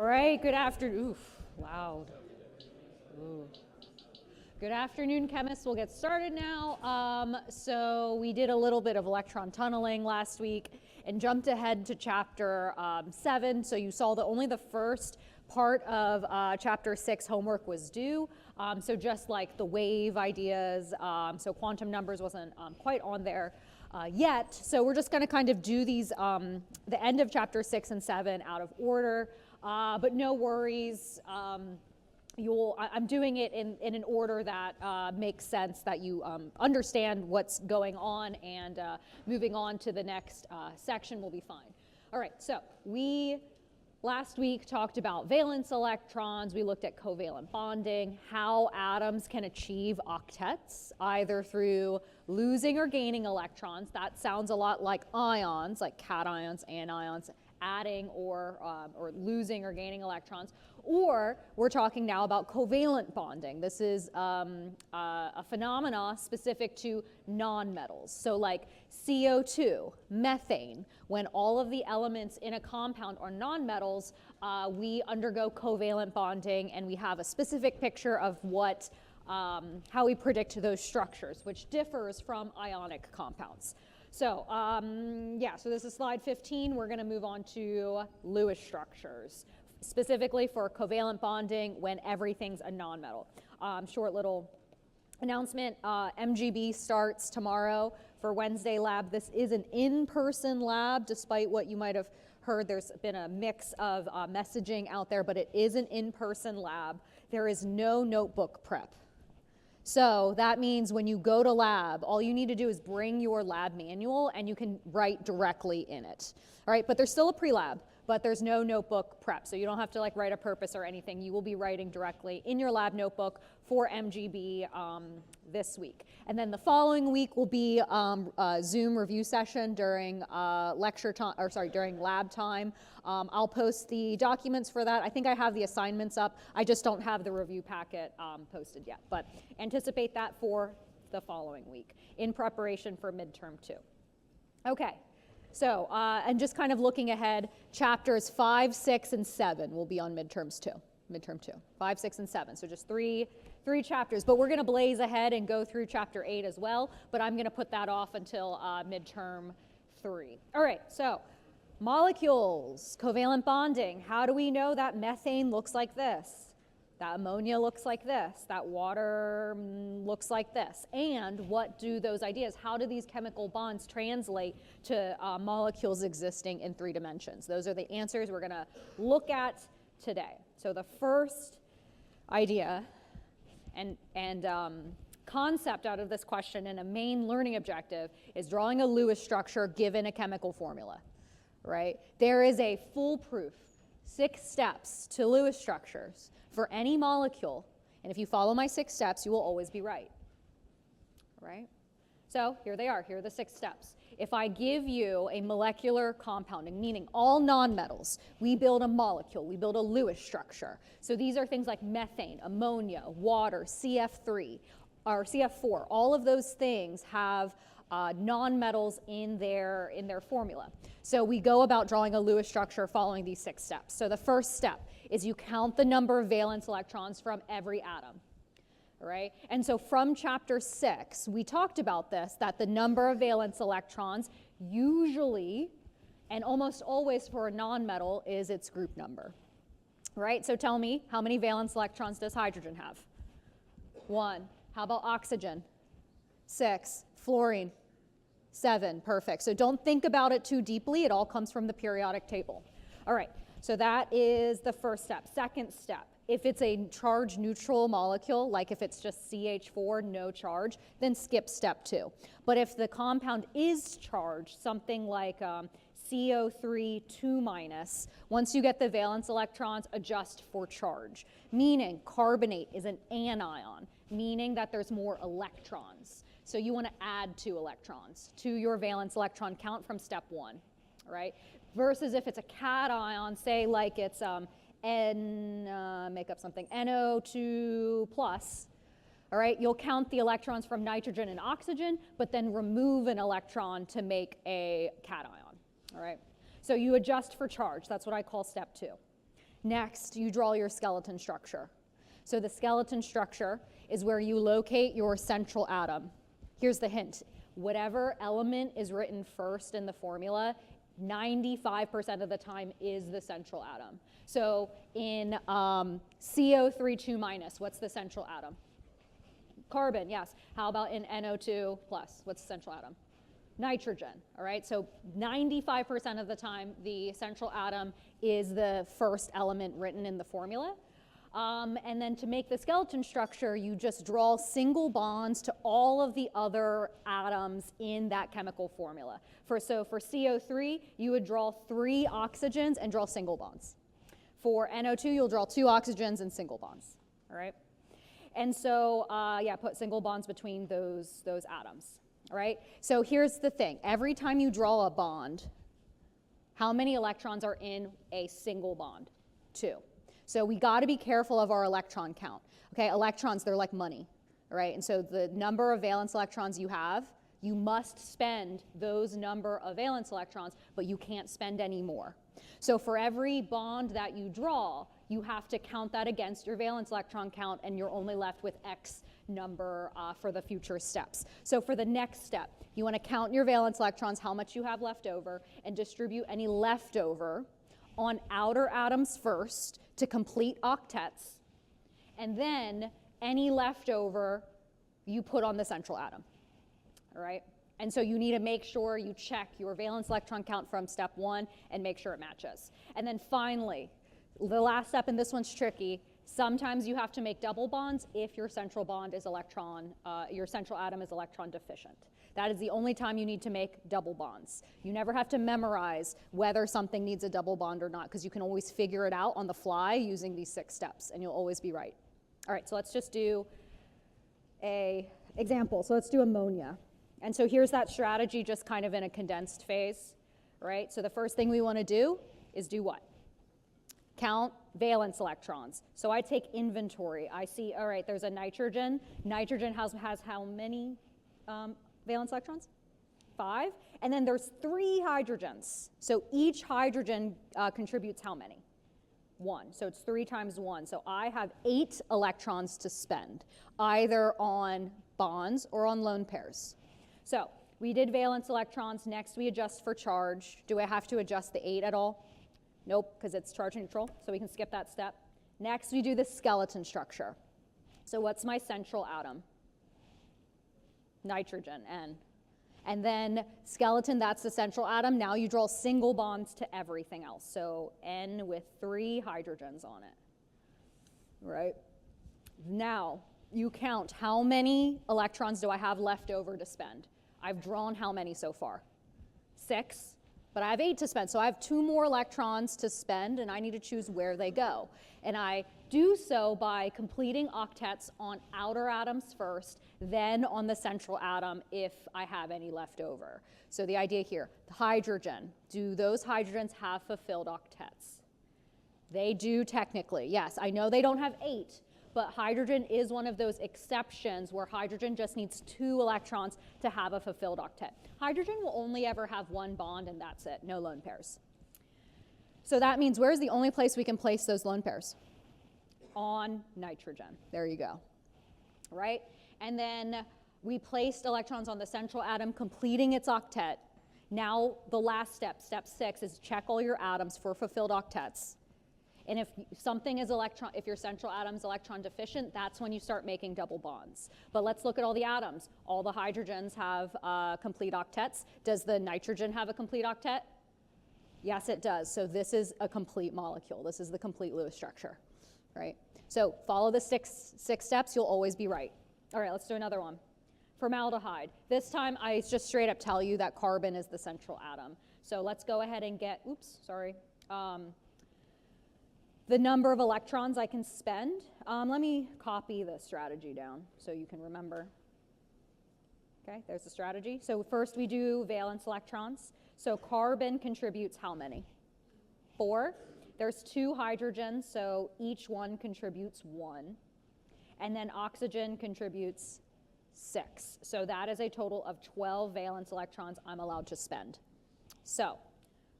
All right, good afternoon. Oof, loud. Ooh. Good afternoon, chemists. We'll get started now. So we did a little bit of electron tunneling last week and jumped ahead to chapter 7. So you saw that only the first part of chapter 6 homework was due. So just like the wave ideas, so quantum numbers wasn't quite on there yet. So we're just going to kind of do these, the end of chapter 6 and 7 out of order. But no worries. I'm doing it in an order that makes sense, that you understand what's going on, and moving on to the next section will be fine. All right, so we last week talked about valence electrons. We looked at covalent bonding, how atoms can achieve octets, either through losing or gaining electrons. That sounds a lot like ions, like cations, anions, adding or losing or gaining electrons. Or we're talking now about covalent bonding. This is a phenomena specific to nonmetals. So like CO2, methane, when all of the elements in a compound are nonmetals, we undergo covalent bonding, and we have a specific picture of what, how we predict those structures, which differs from ionic compounds. So so this is slide 15. We're going to move on to Lewis structures, specifically for covalent bonding when everything's a nonmetal. Short little announcement, MGB starts tomorrow for Wednesday lab. This is an in-person lab, despite what you might have heard. There's been a mix of messaging out there, but it is an in-person lab. There is no notebook prep. So that means when you go to lab, all you need to do is bring your lab manual, and you can write directly in it. All right, but there's still a pre-lab, but there's no notebook prep. So you don't have to like write a purpose or anything. You will be writing directly in your lab notebook for MGB this week. And then the following week will be a Zoom review session during during lab time. I'll post the documents for that. I think I have the assignments up. I just don't have the review packet posted yet, but anticipate that for the following week in preparation for midterm 2. Okay. So, and just kind of looking ahead, chapters 5, 6, and 7 will be on midterm 2, 5, 6, and 7. So just three chapters, but we're going to blaze ahead and go through chapter 8 as well, but I'm going to put that off until midterm 3. All right, so molecules, covalent bonding. How do we know that methane looks like this? That ammonia looks like this, that water looks like this, and what do those ideas, how do these chemical bonds translate to molecules existing in 3 dimensions? Those are the answers we're going to look at today. So the first idea and concept out of this question, and a main learning objective, is drawing a Lewis structure given a chemical formula, right? There is a foolproof 6 steps to Lewis structures for any molecule, and if you follow my 6 steps, you will always be right, right? So here they are. Here are the 6 steps. If I give you a molecular compounding, meaning all nonmetals, we build a molecule, we build a Lewis structure. So these are things like methane, ammonia, water, CF3, or CF4. All of those things have nonmetals in their formula. So we go about drawing a Lewis structure following these 6 steps. So the first step is you count the number of valence electrons from every atom, right? And so from chapter 6, we talked about this, that the number of valence electrons usually, and almost always for a nonmetal, is its group number, right? So tell me, how many valence electrons does hydrogen have? 1. How about oxygen? 6. Fluorine? 7. Perfect. So don't think about it too deeply. It all comes from the periodic table. All right. So that is the first step. Second step, if it's a charge neutral molecule, like if it's just CH4, no charge, then skip step 2. But if the compound is charged, something like CO3 2-, once you get the valence electrons, adjust for charge. Meaning carbonate is an anion, meaning that there's more electrons. So you want to add 2 electrons to your valence electron count from step 1, right? Versus if it's a cation, say like it's make up something, NO2+, all right, you'll count the electrons from nitrogen and oxygen, but then remove an electron to make a cation, all right? So you adjust for charge. That's what I call step 2. Next, you draw your skeleton structure. So the skeleton structure is where you locate your central atom. Here's the hint. Whatever element is written first in the formula, 95% of the time is the central atom. So in CO32 minus, what's the central atom? Carbon, yes. How about in NO2 plus? What's the central atom? Nitrogen, all right? So 95% of the time, the central atom is the first element written in the formula. And then to make the skeleton structure, you just draw single bonds to all of the other atoms in that chemical formula. So for CO3, you would draw 3 oxygens and draw single bonds. For NO2, you'll draw 2 oxygens and single bonds, all right? And so, yeah, put single bonds between those atoms, all right? So here's the thing. Every time you draw a bond, how many electrons are in a single bond? 2. So we got to be careful of our electron count. Okay, electrons, they're like money, all right? And so the number of valence electrons you have, you must spend those number of valence electrons, but you can't spend any more. So for every bond that you draw, you have to count that against your valence electron count, and you're only left with X number for the future steps. So for the next step, you want to count your valence electrons, how much you have left over, and distribute any leftover on outer atoms first to complete octets, and then any leftover you put on the central atom, all right? And so you need to make sure you check your valence electron count from step 1 and make sure it matches. And then finally, the last step, and this one's tricky, sometimes you have to make double bonds if your central bond is your central atom is electron deficient. That is the only time you need to make double bonds. You never have to memorize whether something needs a double bond or not, because you can always figure it out on the fly using these 6 steps, and you'll always be right. All right, so let's just do an example. So let's do ammonia. And so here's that strategy just kind of in a condensed phase, right? So the first thing we want to do is do what? Count valence electrons. So I take inventory. I see, all right, there's a nitrogen. Nitrogen has how many valence electrons? 5. And then there's 3 hydrogens. So each hydrogen contributes how many? 1. So it's 3 times 1. So I have 8 electrons to spend, either on bonds or on lone pairs. So we did valence electrons. Next, we adjust for charge. Do I have to adjust the 8 at all? Nope, because it's charge neutral, so we can skip that step. Next, we do the skeleton structure. So what's my central atom? Nitrogen, N. And then skeleton, that's the central atom. Now you draw single bonds to everything else. So N with 3 hydrogens on it, right? Now you count how many electrons do I have left over to spend. I've drawn how many so far? 6, but I have 8 to spend. So I have 2 more electrons to spend, and I need to choose where they go. And I do so by completing octets on outer atoms first, then on the central atom if I have any left over. So the idea here, the hydrogen, do those hydrogens have fulfilled octets? They do technically, yes. I know they don't have 8, but hydrogen is one of those exceptions where hydrogen just needs 2 electrons to have a fulfilled octet. Hydrogen will only ever have 1 bond, and that's it, no lone pairs. So that means where's the only place we can place those lone pairs? On nitrogen. There you go, right? And then we placed electrons on the central atom, completing its octet. Now the last step, step 6, is check all your atoms for fulfilled octets. And if your central atom is electron deficient, that's when you start making double bonds. But let's look at all the atoms. All the hydrogens have complete octets. Does the nitrogen have a complete octet? Yes, it does. So this is a complete molecule. This is the complete Lewis structure, right? So follow the six steps, you'll always be right. All right, let's do another one. Formaldehyde. This time I just straight up tell you that carbon is the central atom. So let's go ahead and get, the number of electrons I can spend. Let me copy the strategy down so you can remember. Okay, there's the strategy. So first we do valence electrons. So carbon contributes how many? 4. There's 2 hydrogens, so each one contributes 1. And then oxygen contributes 6. So that is a total of 12 valence electrons I'm allowed to spend. So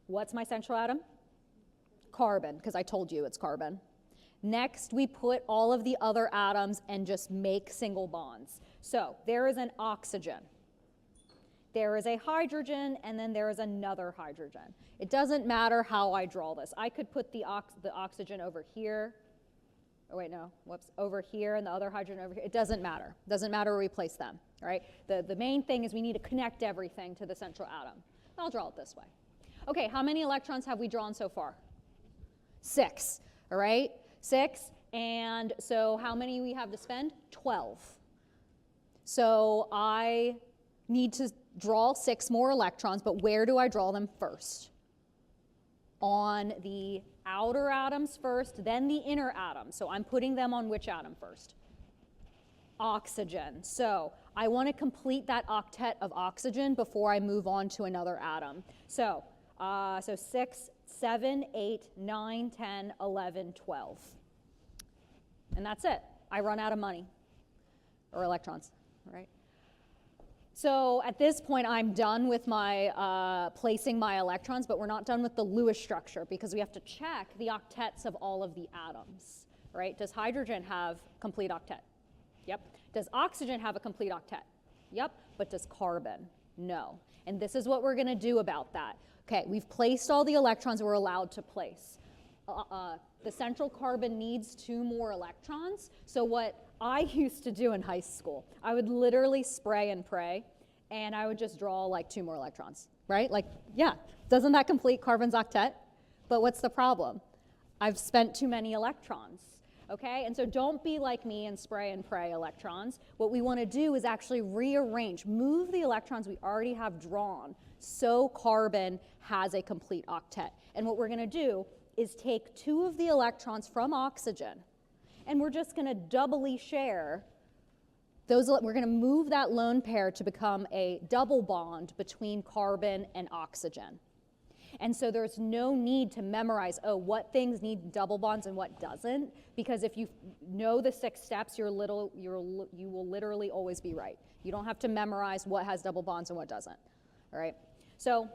what's my central atom? carbon, because I told you it's carbon. Next, we put all of the other atoms and just make single bonds. So there is an oxygen. There is a hydrogen, and then there is another hydrogen. It doesn't matter how I draw this. I could put the oxygen over here. Oh, wait, no, whoops, over here, and the other hydrogen over here. It doesn't matter. It doesn't matter where we place them, all right? The main thing is we need to connect everything to the central atom. I'll draw it this way. Okay, how many electrons have we drawn so far? 6, all right? 6, and so how many we have to spend? 12. So I need to draw 6 more electrons, but where do I draw them first? On the outer atoms first, then the inner atoms. So I'm putting them on which atom first? Oxygen. So I want to complete that octet of oxygen before I move on to another atom. So 6, 7, 8, 9, 10, 11, 12. And that's it. I run out of money, or electrons, right? So at this point, I'm done with my placing my electrons, but we're not done with the Lewis structure because we have to check the octets of all of the atoms, right? Does hydrogen have complete octet? Yep. Does oxygen have a complete octet? Yep. But does carbon? No. And this is what we're going to do about that. Okay, we've placed all the electrons we're allowed to place. The central carbon needs 2 more electrons. So what I used to do in high school, I would literally spray and pray, and I would just draw like 2 more electrons, right? Like, yeah, doesn't that complete carbon's octet? But what's the problem? I've spent too many electrons, okay? And so don't be like me and spray and pray electrons. What we want to do is actually rearrange, move the electrons we already have drawn so carbon has a complete octet. And what we're going to do is take 2 of the electrons from oxygen, and we're just going to doubly share those. We're going to move that lone pair to become a double bond between carbon and oxygen. And so there's no need to memorize, oh, what things need double bonds and what doesn't, because if you know the 6 steps, you will literally always be right. You don't have to memorize what has double bonds and what doesn't, all right? So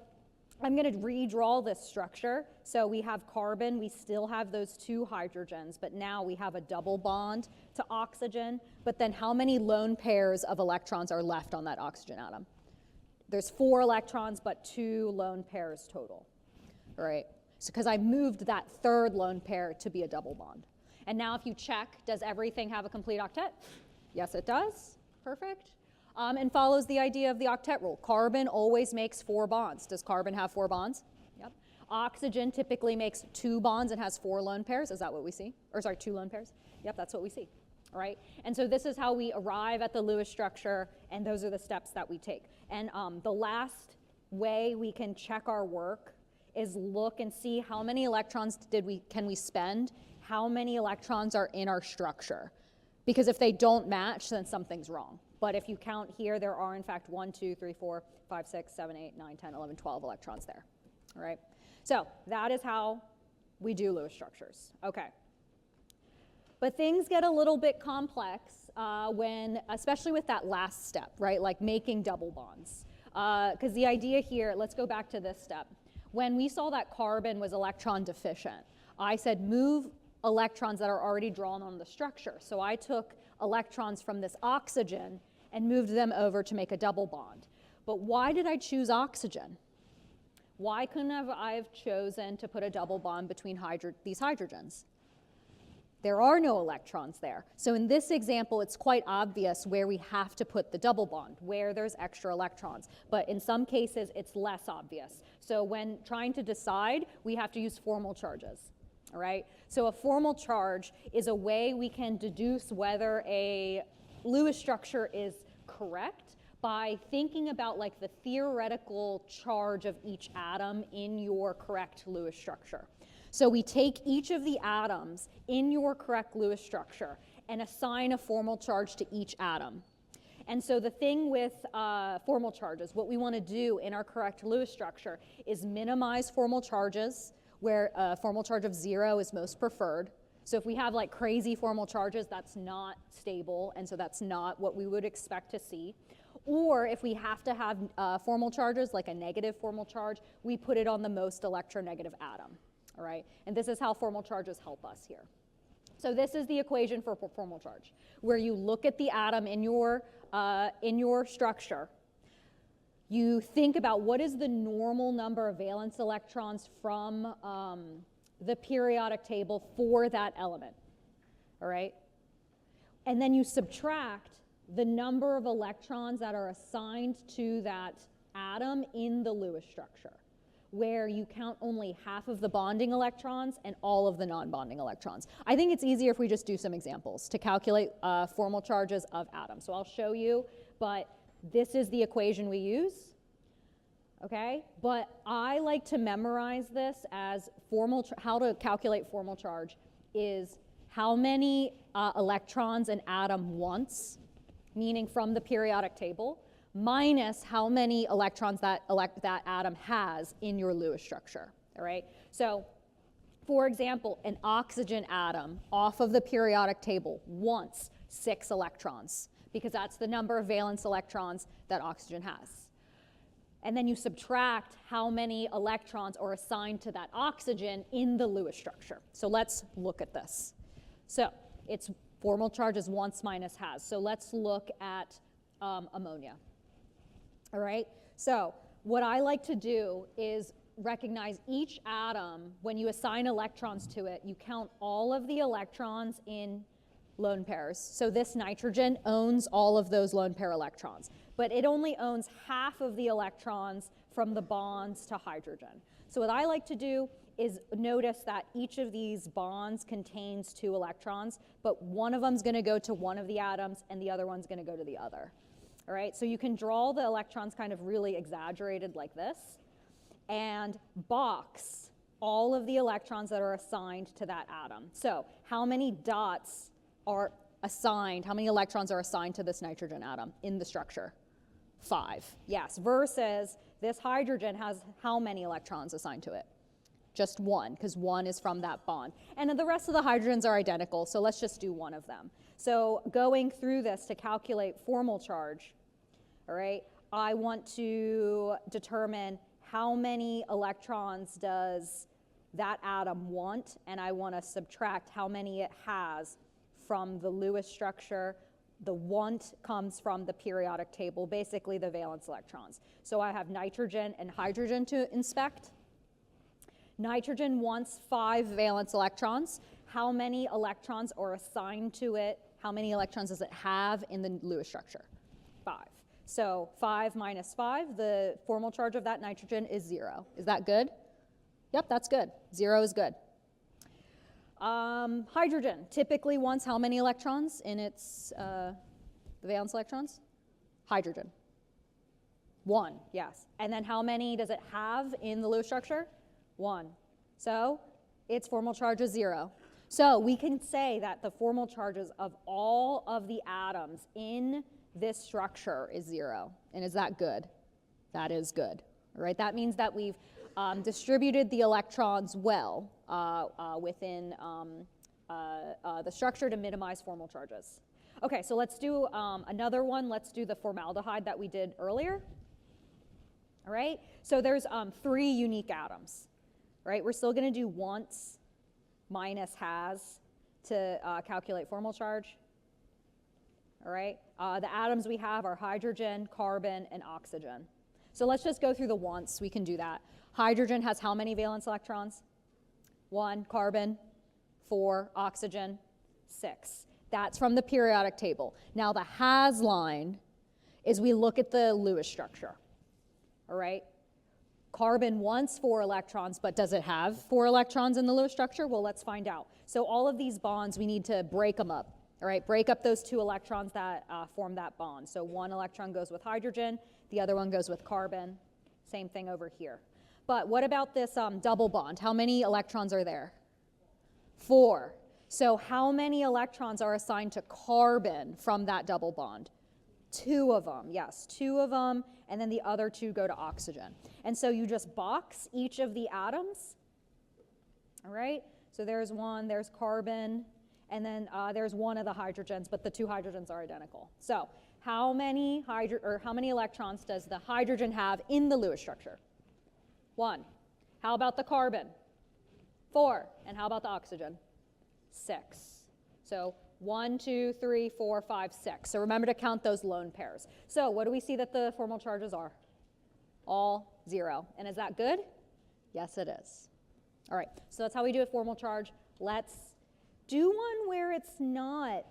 I'm going to redraw this structure. So we have carbon, we still have those 2 hydrogens, but now we have a double bond to oxygen. But then how many lone pairs of electrons are left on that oxygen atom? There's 4 electrons, but 2 lone pairs total, all right? So because I moved that 3rd lone pair to be a double bond. And now if you check, does everything have a complete octet? Yes, it does. Perfect. And follows the idea of the octet rule. Carbon always makes 4 bonds. Does carbon have 4 bonds? Yep. Oxygen typically makes 2 bonds and has 4 lone pairs. Is that what we see? Or sorry, 2 lone pairs? Yep, that's what we see. All right. And so this is how we arrive at the Lewis structure, and those are the steps that we take. And the last way we can check our work is look and see how many electrons can we spend, how many electrons are in our structure. Because if they don't match, then something's wrong. But if you count here, there are in fact 1, 2, 3, 4, 5, 6, 7, 8, 9, 10, 11, 12 electrons there, all right? So that is how we do Lewis structures, okay. But things get a little bit complex especially with that last step, right? Like making double bonds. Because the idea here, let's go back to this step. When we saw that carbon was electron deficient, I said move electrons that are already drawn on the structure. So I took electrons from this oxygen and moved them over to make a double bond. But why did I choose oxygen? Why couldn't I have chosen to put a double bond between these hydrogens? There are no electrons there. So in this example, it's quite obvious where we have to put the double bond, where there's extra electrons. But in some cases, it's less obvious. So when trying to decide, we have to use formal charges. All right? So a formal charge is a way we can deduce whether a Lewis structure is correct by thinking about like the theoretical charge of each atom in your correct Lewis structure. So we take each of the atoms in your correct Lewis structure and assign a formal charge to each atom. And so the thing with formal charges, what we want to do in our correct Lewis structure is minimize formal charges, where a formal charge of 0 is most preferred. So if we have like crazy formal charges, that's not stable, and so that's not what we would expect to see. Or if we have to have formal charges, like a negative formal charge, we put it on the most electronegative atom. all right? And this is how formal charges help us here. So this is the equation for formal charge, where you look at the atom in your structure. You think about what is the normal number of valence electrons from the periodic table for that element, all right? And then you subtract the number of electrons that are assigned to that atom in the Lewis structure, where you count only half of the bonding electrons and all of the non-bonding electrons. I think it's easier if we just do some examples to calculate formal charges of atoms. So I'll show you, but this is the equation we use, okay? But I like to memorize this as how to calculate formal charge is how many electrons an atom wants, meaning from the periodic table, minus how many electrons that atom has in your Lewis structure, all right? So, for example, an oxygen atom off of the periodic table wants 6 electrons because that's the number of valence electrons that oxygen has. And then you subtract how many electrons are assigned to that oxygen in the Lewis structure. So let's look at this. So its formal charge is once minus has. So let's look at ammonia. All right, so what I like to do is recognize each atom. When you assign electrons to it, you count all of the electrons in lone pairs. So this nitrogen owns all of those lone pair electrons, but it only owns half of the electrons from the bonds to hydrogen. So what I like to do is notice that each of these bonds contains 2 electrons, but one of them is going to go to one of the atoms and the other one's going to go to the other. All right, so you can draw the electrons kind of really exaggerated like this and box all of the electrons that are assigned to that atom. So how many dots are assigned, how many electrons are assigned to this nitrogen atom in the structure? 5, yes, versus this hydrogen has how many electrons assigned to it? Just 1, because 1 is from that bond. And the rest of the hydrogens are identical, so let's just do one of them. So going through this to calculate formal charge, all right, I want to determine how many electrons does that atom want, and I want to subtract how many it has from the Lewis structure. The want comes from the periodic table, basically the valence electrons. So I have nitrogen and hydrogen to inspect. Nitrogen wants 5 valence electrons. How many electrons are assigned to it? How many electrons does it have in the Lewis structure? 5. So 5 minus 5, the formal charge of that nitrogen is 0. Is that good? Yep, that's good. 0 is good. Hydrogen typically wants how many electrons in its the valence electrons? Hydrogen. 1, yes. And then how many does it have in the Lewis structure? 1. So its formal charge is 0. So we can say that the formal charges of all of the atoms in this structure is 0. And is that good? That is good. All right, that means that we've distributed the electrons well within the structure to minimize formal charges. Okay, so let's do another one. Let's do the formaldehyde that we did earlier. All right, so there's 3 unique atoms. Right, we're still going to do wants minus has to calculate formal charge. All right, the atoms we have are hydrogen, carbon, and oxygen. So let's just go through the wants. We can do that. Hydrogen has how many valence electrons? 1. Carbon, 4. Oxygen, 6. That's from the periodic table. Now the has line is we look at the Lewis structure. All right. Carbon wants 4 electrons, but does it have 4 electrons in the Lewis structure? Well, let's find out. So all of these bonds, we need to break them up. All right, break up those 2 electrons that form that bond. So 1 electron goes with hydrogen, the other one goes with carbon. Same thing over here. But what about this double bond? How many electrons are there? 4. So how many electrons are assigned to carbon from that double bond? 2 of them, yes, 2 of them, and then the other 2 go to oxygen. And so you just box each of the atoms, all right? So there's 1, there's carbon, and then there's 1 of the hydrogens, but the 2 hydrogens are identical. So how many electrons does the hydrogen have in the Lewis structure? 1. How about the carbon? 4. And how about the oxygen? 6. So 1, 2, 3, 4, 5, 6. So remember to count those lone pairs. So what do we see that the formal charges are? All 0. And is that good? Yes, it is. All right, so that's how we do a formal charge. Let's do one where it's not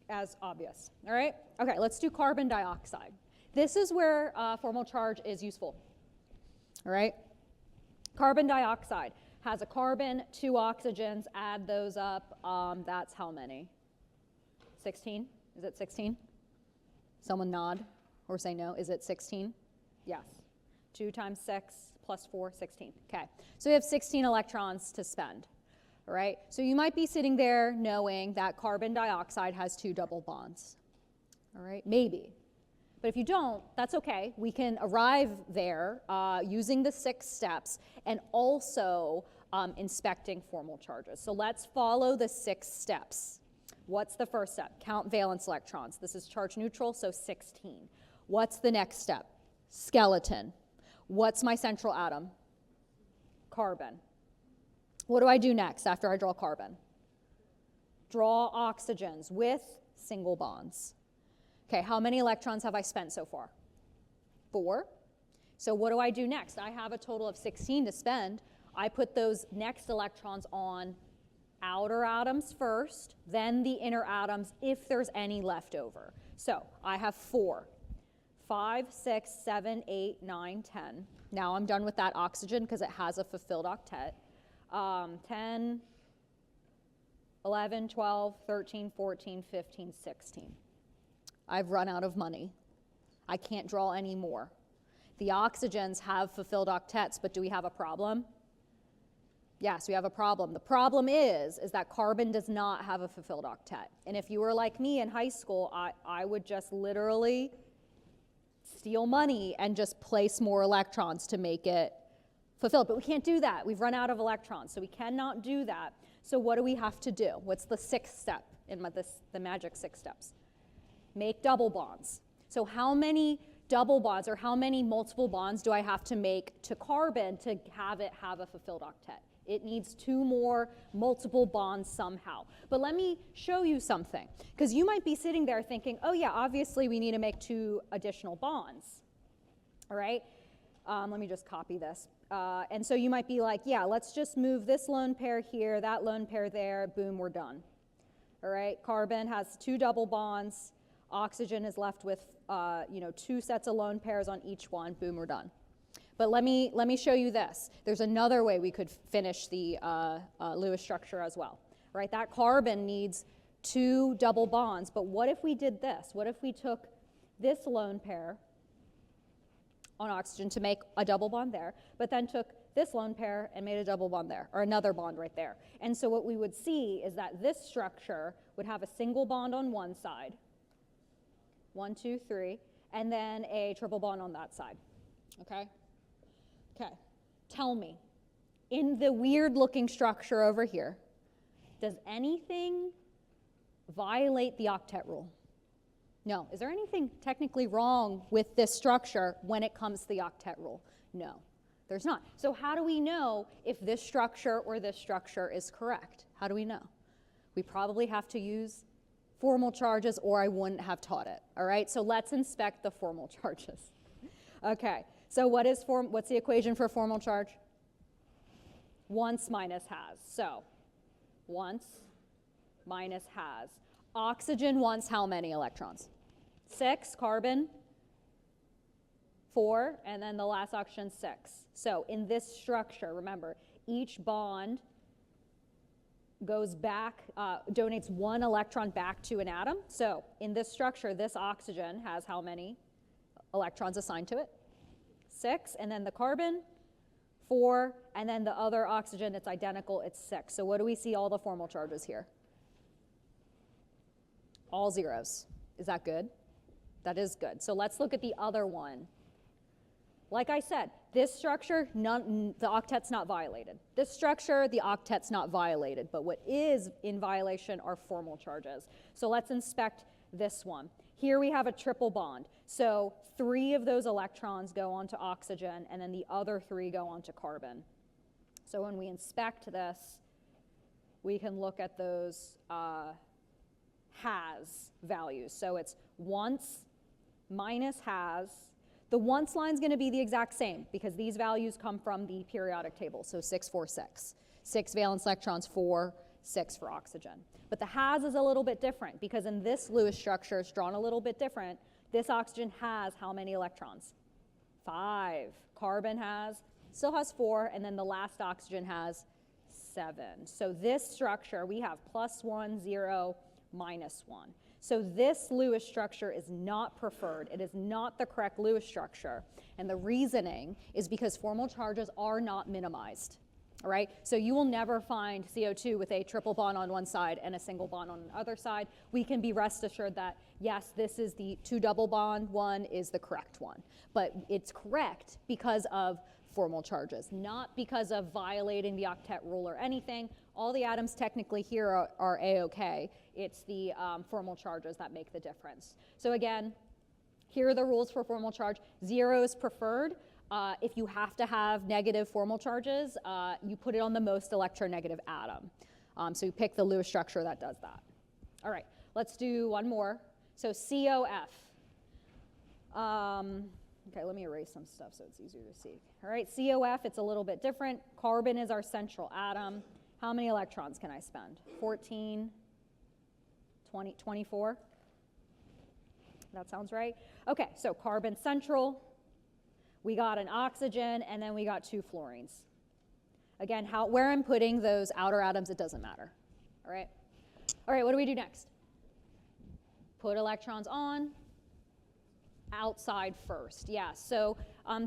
as obvious, all right? Okay, let's do carbon dioxide. This is where formal charge is useful, all right? Carbon dioxide has a carbon, 2 oxygens, add those up. That's how many? 16? Is it 16? Someone nod or say no. Is it 16? Yes. 2 times 6 plus 4, 16. Okay, so we have 16 electrons to spend. All right, so you might be sitting there knowing that carbon dioxide has 2 double bonds. All right, maybe. But if you don't, that's okay. We can arrive there using the 6 steps and also inspecting formal charges. So let's follow the 6 steps. What's the first step? Count valence electrons. This is charge neutral, so 16. What's the next step? Skeleton. What's my central atom? Carbon. What do I do next after I draw carbon? Draw oxygens with single bonds. Okay, how many electrons have I spent so far? 4. So what do I do next? I have a total of 16 to spend. I put those next electrons on outer atoms first, then the inner atoms if there's any left over. So I have 4. 5, 6, 7, 8, 9, 10. Now I'm done with that oxygen because it has a fulfilled octet. 10, 11, 12, 13, 14, 15, 16. I've run out of money. I can't draw any more. The oxygens have fulfilled octets, but do we have a problem? Yes, we have a problem. The problem is that carbon does not have a fulfilled octet. And if you were like me in high school, I would just literally steal money and just place more electrons to make it fulfilled. But we can't do that. We've run out of electrons, so we cannot do that. So what do we have to do? What's the 6th step in the magic 6 steps? Make double bonds. So how many double bonds or how many multiple bonds do I have to make to carbon to have it have a fulfilled octet? It needs 2 more multiple bonds somehow. But let me show you something, because you might be sitting there thinking, oh yeah, obviously we need to make 2 additional bonds, all right? Let me just copy this. And so you might be like, yeah, let's just move this lone pair here, that lone pair there, boom, we're done. All right, carbon has 2 double bonds, oxygen is left with 2 sets of lone pairs on each one, boom, we're done. But let me show you this. There's another way we could finish the Lewis structure as well, right? That carbon needs 2 double bonds, but what if we did this? What if we took this lone pair on oxygen to make a double bond there, but then took this lone pair and made a double bond there, or another bond right there? And so what we would see is that this structure would have a single bond on one side, 1, 2, 3, and then a triple bond on that side, okay? Okay, tell me, in the weird looking structure over here, does anything violate the octet rule? No. Is there anything technically wrong with this structure when it comes to the octet rule? No, there's not. So how do we know if this structure or this structure is correct? How do we know? We probably have to use formal charges or I wouldn't have taught it, all right? So let's inspect the formal charges. Okay. So what's the equation for a formal charge? Once minus has. So once minus has. Oxygen wants how many electrons? 6, carbon 4, and then the last oxygen 6. So in this structure, remember, each bond goes back, donates 1 electron back to an atom. So in this structure, this oxygen has how many electrons assigned to it? 6, and then the carbon, 4, and then the other oxygen, it's identical, it's 6. So what do we see all the formal charges here? All zeros. Is that good? That is good. So let's look at the other one. Like I said, this structure, the octet's not violated. This structure, the octet's not violated, but what is in violation are formal charges. So let's inspect this one. Here we have a triple bond. So 3 of those electrons go onto oxygen, and then the other 3 go onto carbon. So when we inspect this, we can look at those has values. So it's once minus has. The once line is going to be the exact same because these values come from the periodic table. So 6, 4, 6. 6 valence electrons, 4, 6 for oxygen. But the has is a little bit different because in this Lewis structure, it's drawn a little bit different. This oxygen has how many electrons? 5. Carbon still has 4, and then the last oxygen has 7. So this structure, we have +1, 0, -1. So this Lewis structure is not preferred. It is not the correct Lewis structure. And the reasoning is because formal charges are not minimized. All right? So you will never find CO2 with a triple bond on one side and a single bond on the other side. We can be rest assured that, yes, this is the 2 double bond one is the correct one. But it's correct because of formal charges, not because of violating the octet rule or anything. All the atoms technically here are A-OK. It's the formal charges that make the difference. So again, here are the rules for formal charge. 0 is preferred. If you have to have negative formal charges, you put it on the most electronegative atom. So you pick the Lewis structure that does that. All right, let's do one more. So COF. Okay, let me erase some stuff so it's easier to see. All right, COF, it's a little bit different. Carbon is our central atom. How many electrons can I spend? 14, 20, 24? That sounds right. Okay, so carbon central. We got an oxygen, and then we got 2 fluorines. Again, where I'm putting those outer atoms, it doesn't matter. All right? All right, what do we do next? Put electrons on. Outside first, yeah. So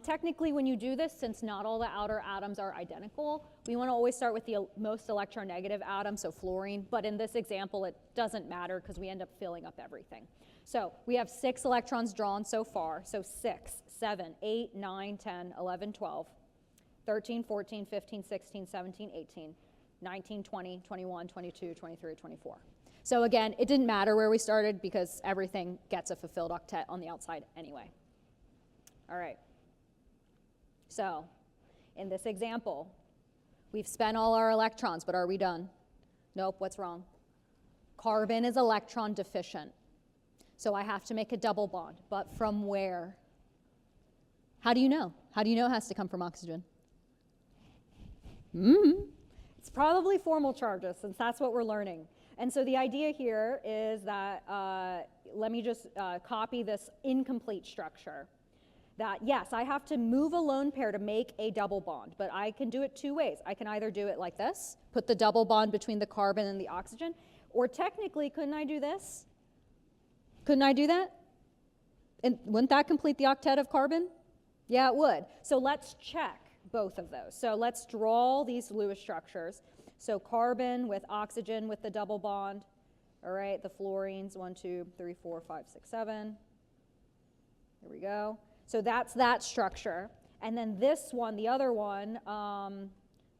technically when you do this, since not all the outer atoms are identical, we want to always start with the most electronegative atom, so fluorine. But in this example, it doesn't matter because we end up filling up everything. So we have 6 electrons drawn so far. So 6, 7, 8, 9, 10, 11, 12, 13, 14, 15, 16, 17, 18, 19, 20, 21, 22, 23, 24. So again, it didn't matter where we started because everything gets a fulfilled octet on the outside anyway. All right. So in this example, we've spent all our electrons, but are we done? Nope, what's wrong? Carbon is electron deficient. So I have to make a double bond, but from where? How do you know? How do you know it has to come from oxygen? It's probably formal charges, since that's what we're learning. And so the idea here is that, let me just copy this incomplete structure. That yes, I have to move a lone pair to make a double bond, but I can do it 2 ways. I can either do it like this, put the double bond between the carbon and the oxygen, or technically, couldn't I do this? Couldn't I do that? And wouldn't that complete the octet of carbon? Yeah, it would. So let's check both of those. So let's draw these Lewis structures. So carbon with oxygen with the double bond. All right, the fluorines, 1, 2, 3, 4, 5, 6, 7. Here we go. So that's that structure. And then this one, the other one,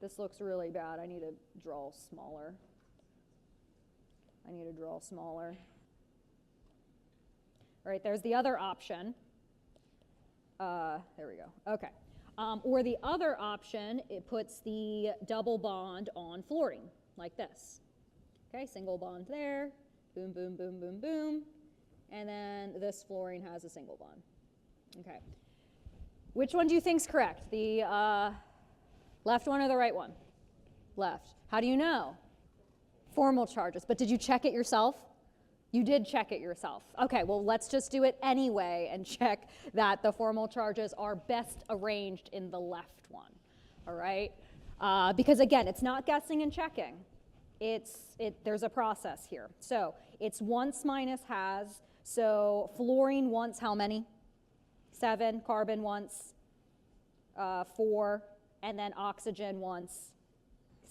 this looks really bad. I need to draw smaller. All right, there's the other option. There we go. Okay. Or the other option, it puts the double bond on fluorine, like this. Okay, single bond there, boom, boom, boom, boom, boom. And then this fluorine has a single bond. Okay. Which one do you think's correct? The left one or the right one? Left. How do you know? Formal charges. But did you check it yourself? You did check it yourself. Okay, well, let's just do it anyway and check that the formal charges are best arranged in the left one, all right? Because again, it's not guessing and checking. There's a process here. So it's once minus has. So fluorine once how many? 7, carbon once 4, and then oxygen once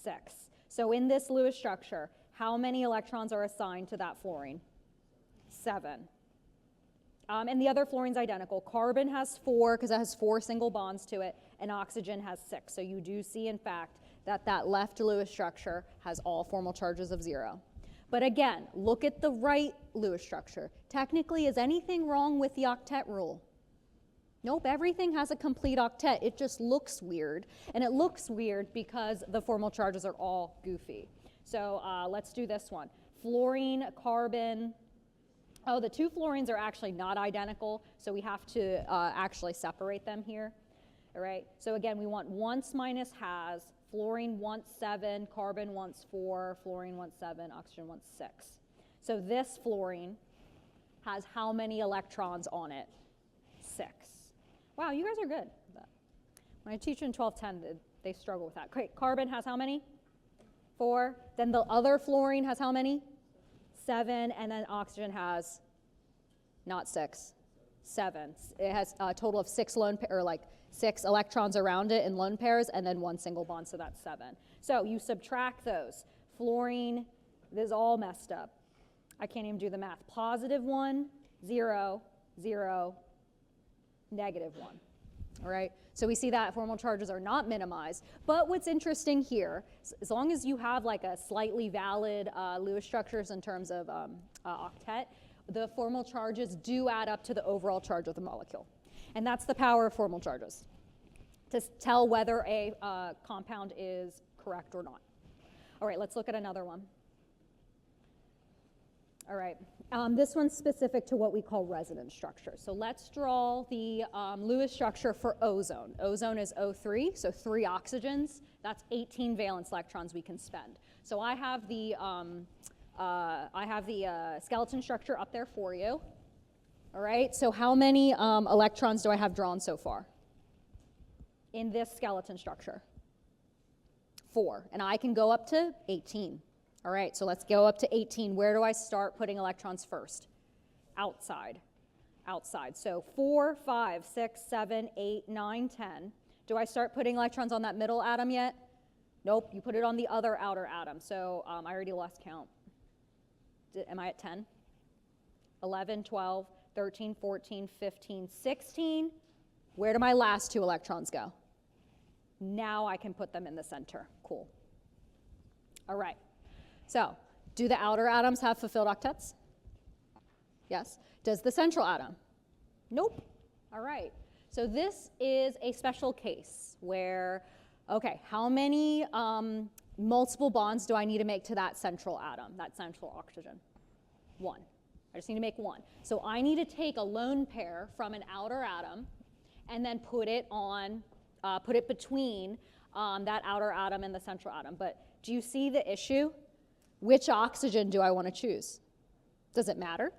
6. So in this Lewis structure, how many electrons are assigned to that fluorine? 7. And the other fluorine's identical. Carbon has 4 because it has 4 single bonds to it, and oxygen has 6. So you do see, in fact, that left Lewis structure has all formal charges of 0. But again, look at the right Lewis structure. Technically, is anything wrong with the octet rule? Nope, everything has a complete octet. It just looks weird. And it looks weird because the formal charges are all goofy. So let's do this one. Fluorine, carbon. Oh, the two fluorines are actually not identical, so we have to actually separate them here. All right, so again, we want once minus has. Fluorine wants 7, carbon wants 4, fluorine wants 7, oxygen wants 6. So this fluorine has how many electrons on it? 6. Wow, you guys are good at that. When I teach in 1210, they struggle with that. Great, carbon has how many? 4. Then the other fluorine has how many? 7, and then oxygen has not 6, 7. It has a total of 6 6 electrons around it in lone pairs, and then 1 single bond, so that's 7. So you subtract those. Fluorine, this is all messed up. I can't even do the math. Positive 1, 0, 0, negative 1. All right, so we see that formal charges are not minimized. But what's interesting here, as long as you have like a slightly valid Lewis structures in terms of octet, the formal charges do add up to the overall charge of the molecule. And that's the power of formal charges, to tell whether a compound is correct or not. All right, let's look at another one. All right, this one's specific to what we call resonance structure. So let's draw the Lewis structure for ozone. Ozone is O3, so 3 oxygens. That's 18 valence electrons we can spend. So I have the skeleton structure up there for you. All right, so how many electrons do I have drawn so far in this skeleton structure? 4, and I can go up to 18. All right, so let's go up to 18. Where do I start putting electrons first? Outside. Outside. So 4, 5, 6, 7, 8, 9, 10. Do I start putting electrons on that middle atom yet? Nope, you put it on the other outer atom. So I already lost count. Am I at 10? 11, 12, 13, 14, 15, 16. Where do my last 2 electrons go? Now I can put them in the center. Cool. All right. So, do the outer atoms have fulfilled octets? Yes. Does the central atom? Nope. All right. So this is a special case where, okay, how many multiple bonds do I need to make to that central atom, that central oxygen? 1. I just need to make 1. So I need to take a lone pair from an outer atom and then put it between that outer atom and the central atom. But do you see the issue? Which oxygen do I want to choose? Does it matter?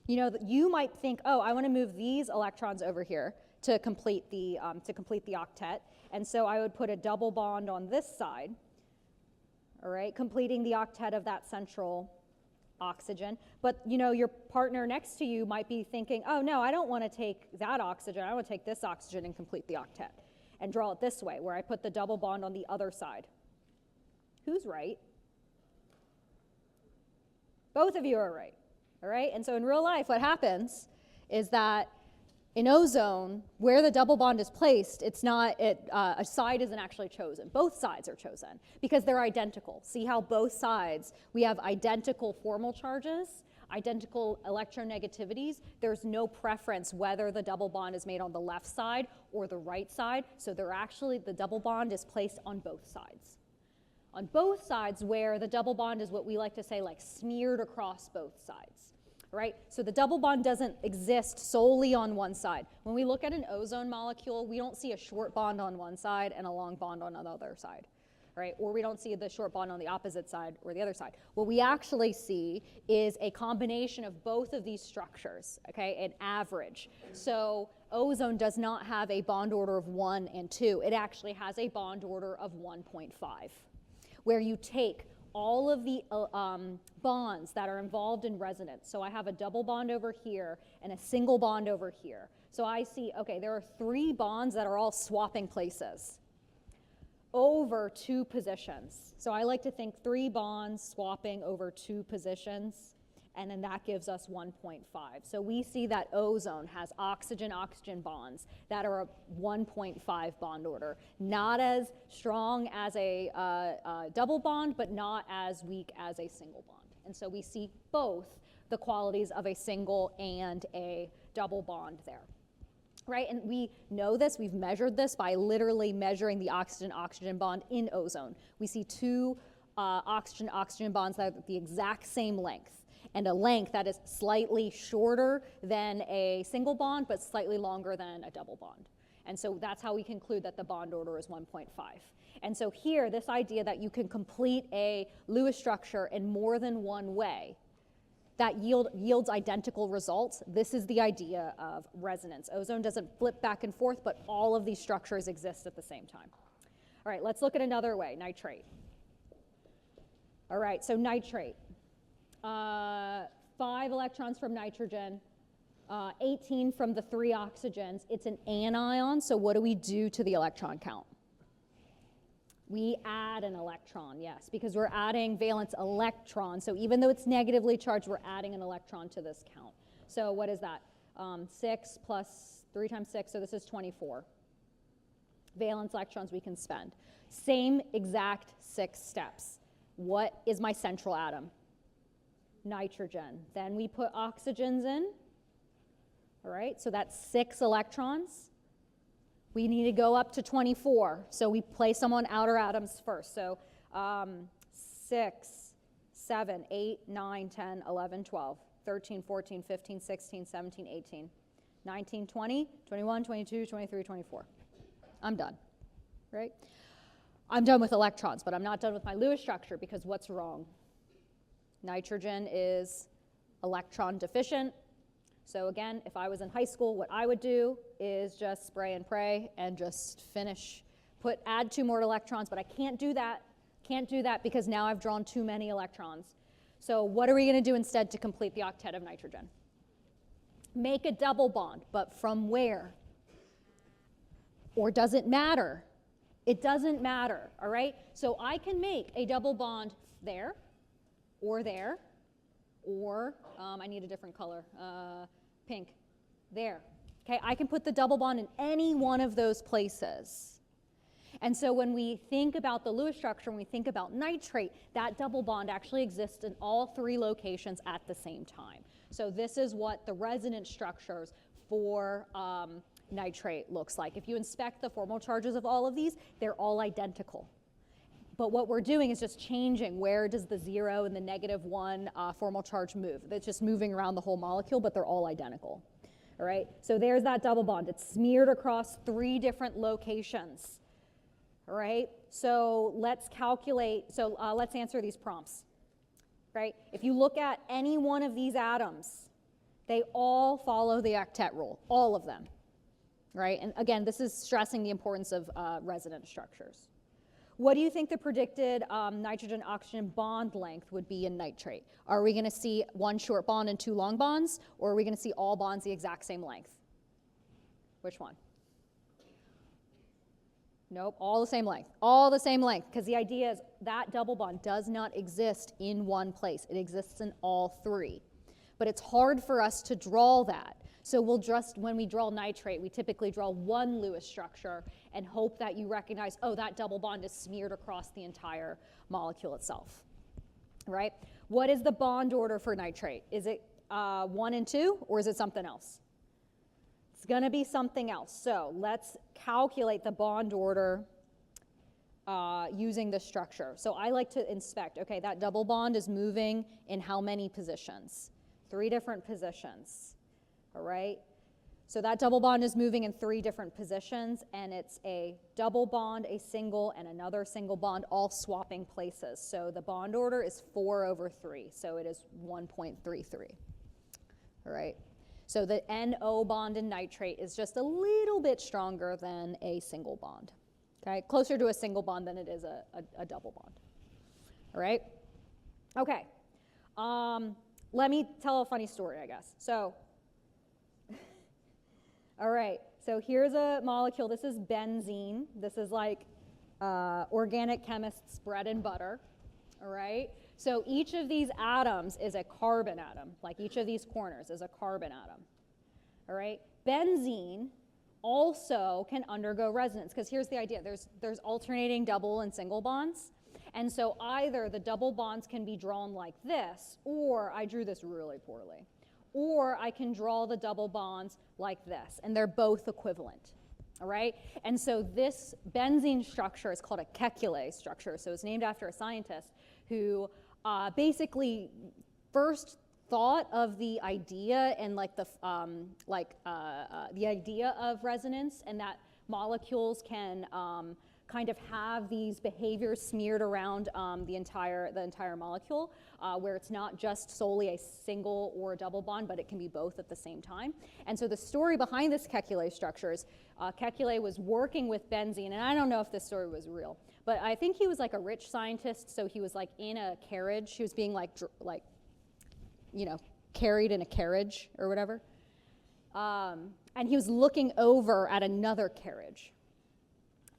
You know, you might think, oh, I want to move these electrons over here to complete the octet. And so I would put a double bond on this side, all right, completing the octet of that central oxygen. But, you know, your partner next to you might be thinking, oh, no, I don't want to take that oxygen. I want to take this oxygen and complete the octet and draw it this way, where I put the double bond on the other side. Who's right? Both of you are right, all right? And so in real life, what happens is that in ozone, where the double bond is placed, it's not, a side isn't actually chosen. Both sides are chosen because they're identical. See how both sides, we have identical formal charges, identical electronegativities. There's no preference whether the double bond is made on the left side or the right side. So they're actually, the double bond is placed on both sides. On both sides, where the double bond is what we like to say, like smeared across both sides, right? So the double bond doesn't exist solely on one side. When we look at an ozone molecule, we don't see a short bond on one side and a long bond on the other side, right? Or we don't see the short bond on the opposite side or the other side. What we actually see is a combination of both of these structures, okay, an average. So ozone does not have a bond order of 1 and 2. It actually has a bond order of 1.5. Where you take all of the bonds that are involved in resonance. So I have a double bond over here and a single bond over here. So I see, okay, there are 3 bonds that are all swapping places over 2 positions. So I like to think 3 bonds swapping over 2 positions, and then that gives us 1.5. So we see that ozone has oxygen-oxygen bonds that are a 1.5 bond order. Not as strong as a double bond, but not as weak as a single bond. And so we see both the qualities of a single and a double bond there. right? And we know this, we've measured this by literally measuring the oxygen-oxygen bond in ozone. We see two oxygen-oxygen bonds that are the exact same length, and a length that is slightly shorter than a single bond, but slightly longer than a double bond. And so that's how we conclude that the bond order is 1.5. And so here, this idea that you can complete a Lewis structure in more than one way that yields identical results, this is the idea of resonance. Ozone doesn't flip back and forth, but all of these structures exist at the same time. All right, let's look at another way, nitrate. All right, so nitrate. 5 electrons from nitrogen, 18 from the 3 oxygens. It's an anion, so what do we do to the electron count? We add an electron, yes, because we're adding valence electrons. So even though it's negatively charged, we're adding an electron to this count. So what is that? 6 plus 3 times 6, so this is 24. Valence electrons we can spend. Same exact 6 steps. What is my central atom? Nitrogen. Then we put oxygens in. All right, so that's 6 electrons. We need to go up to 24, so we place them on outer atoms first. So 6, 7, 8, 9, 10, 11, 12, 13, 14, 15, 16, 17, 18, 19, 20, 21, 22, 23, 24. I'm done, right? I'm done with electrons, but I'm not done with my Lewis structure because what's wrong? Nitrogen is electron deficient. So again, if I was in high school, what I would do is just spray and pray and just finish, add 2 more electrons, but I can't do that. Can't do that because now I've drawn too many electrons. So what are we going to do instead to complete the octet of nitrogen? Make a double bond, but from where? Or does it matter? It doesn't matter, all right? So I can make a double bond there, or I need a different color, pink, there. Okay, I can put the double bond in any one of those places. And so when we think about the Lewis structure, when we think about nitrate, that double bond actually exists in all 3 locations at the same time. So this is what the resonance structures for nitrate looks like. If you inspect the formal charges of all of these, they're all identical. But what we're doing is just changing where does the 0 and the -1 formal charge move. It's just moving around the whole molecule, but they're all identical. All right, so there's that double bond. It's smeared across 3 different locations. All right, so let's calculate, let's answer these prompts. Right, if you look at any one of these atoms, they all follow the octet rule, all of them. Right, and again, this is stressing the importance of resonance structures. What do you think the predicted nitrogen-oxygen bond length would be in nitrate? Are we going to see 1 short bond and 2 long bonds, or are we going to see all bonds the exact same length? Which one? Nope, all the same length. All the same length, because the idea is that double bond does not exist in one place. It exists in all 3. But it's hard for us to draw that. So we'll just, when we draw nitrate, we typically draw 1 Lewis structure and hope that you recognize, oh, that double bond is smeared across the entire molecule itself, right? What is the bond order for nitrate? Is it 1 and 2, or is it something else? It's going to be something else. So let's calculate the bond order using this structure. So I like to inspect, okay, that double bond is moving in how many positions? 3 different positions. All right, so that double bond is moving in 3 different positions, and it's a double bond, a single, and another single bond, all swapping places. So the bond order is 4/3, so it is 1.33. All right, so the NO bond in nitrate is just a little bit stronger than a single bond. Okay, closer to a single bond than it is a double bond. All right, okay, let me tell a funny story, I guess. So. All right, so here's a molecule. This is benzene. This is like organic chemists' bread and butter, all right? So each of these atoms is a carbon atom, like each of these corners is a carbon atom, all right? Benzene also can undergo resonance, because here's the idea. There's alternating double and single bonds, and so either the double bonds can be drawn like this, or I drew this really poorly, or I can draw the double bonds like this, and they're both equivalent. All right, and so this benzene structure is called a Kekulé structure. So it's named after a scientist who basically first thought of the idea and the idea of resonance, and that molecules can kind of have these behaviors smeared around the entire molecule, where it's not just solely a single or a double bond, but it can be both at the same time. And so the story behind this Kekulé structure is Kekulé was working with benzene, and I don't know if this story was real, but I think he was like a rich scientist, so he was like in a carriage. He was being carried in a carriage or whatever. And he was looking over at another carriage.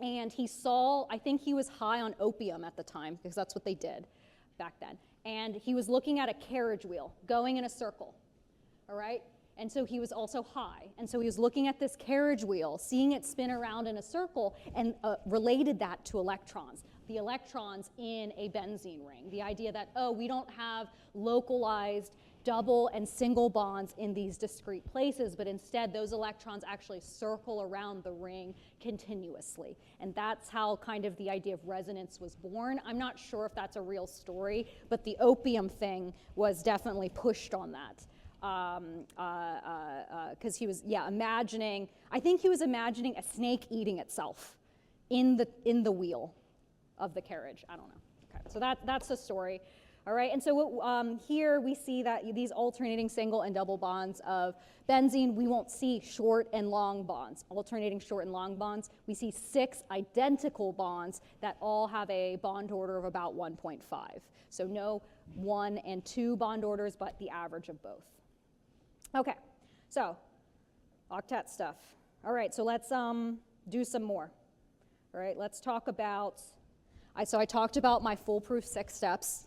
And he saw, I think he was high on opium at the time, because that's what they did back then. And he was looking at a carriage wheel going in a circle, all right? And so he was also high. And so he was looking at this carriage wheel, seeing it spin around in a circle, and related that to electrons. The electrons in a benzene ring. The idea that, oh, we don't have localized double and single bonds in these discrete places, but instead those electrons actually circle around the ring continuously. And that's how kind of the idea of resonance was born. I'm not sure if that's a real story, but the opium thing was definitely pushed on that. Because he was, imagining, I think he was imagining a snake eating itself in the wheel of the carriage. I don't know. Okay, so that's the story. All right, and so here we see that these alternating single and double bonds of benzene, we won't see short and long bonds, alternating short and long bonds. We see 6 identical bonds that all have a bond order of about 1.5. So no 1 and 2 bond orders, but the average of both. Okay, so octet stuff. All right, so let's do some more. All right, let's talk about, so I talked about my foolproof 6 steps.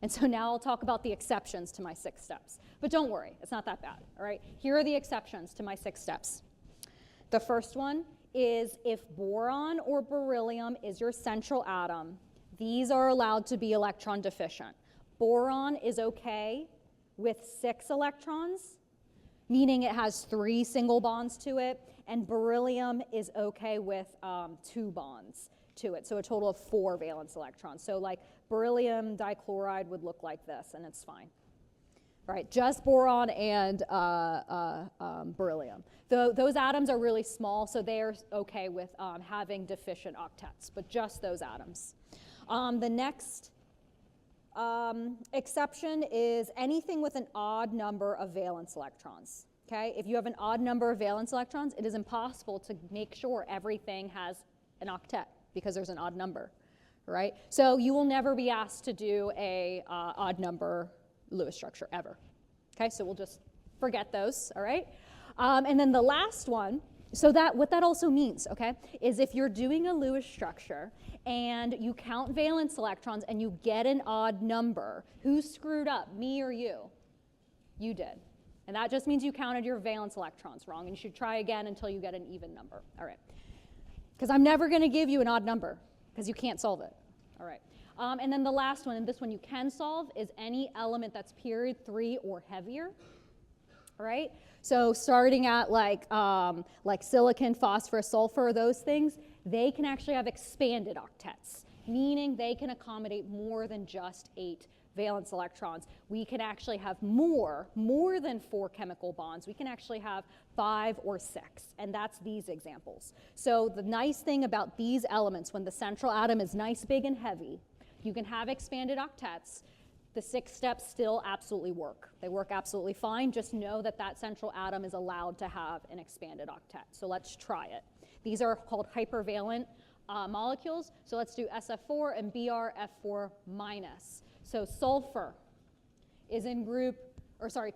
And so now I'll talk about the exceptions to my 6 steps. But don't worry, it's not that bad, all right? Here are the exceptions to my 6 steps. The first one is if boron or beryllium is your central atom, these are allowed to be electron deficient. Boron is okay with 6 electrons, meaning it has 3 single bonds to it, and beryllium is okay with 2 bonds to it, so a total of 4 valence electrons. So like beryllium dichloride would look like this, and it's fine. Right, just boron and beryllium. Those atoms are really small, so they're okay with having deficient octets, but just those atoms. The next exception is anything with an odd number of valence electrons. Okay, if you have an odd number of valence electrons, it is impossible to make sure everything has an octet, because there's an odd number, right? So you will never be asked to do a odd number Lewis structure ever. Okay, so we'll just forget those, all right? And then the last one, so that what that also means, okay, is if you're doing a Lewis structure and you count valence electrons and you get an odd number, who screwed up, me or you? You did. And that just means you counted your valence electrons wrong, and you should try again until you get an even number, all right? Because I'm never going to give you an odd number, because you can't solve it. All right. And then the last one, and this one you can solve, is any element that's period 3 or heavier. All right. So starting at like silicon, phosphorus, sulfur, those things, they can actually have expanded octets, meaning they can accommodate more than just 8 valence electrons. We can actually have more than 4 chemical bonds. We can actually have 5 or 6, and that's these examples. So the nice thing about these elements, when the central atom is nice, big, and heavy, you can have expanded octets. The 6 steps still absolutely work. They work absolutely fine. Just know that that central atom is allowed to have an expanded octet. So let's try it. These are called hypervalent molecules. So let's do SF4 and BrF4 minus. So sulfur is in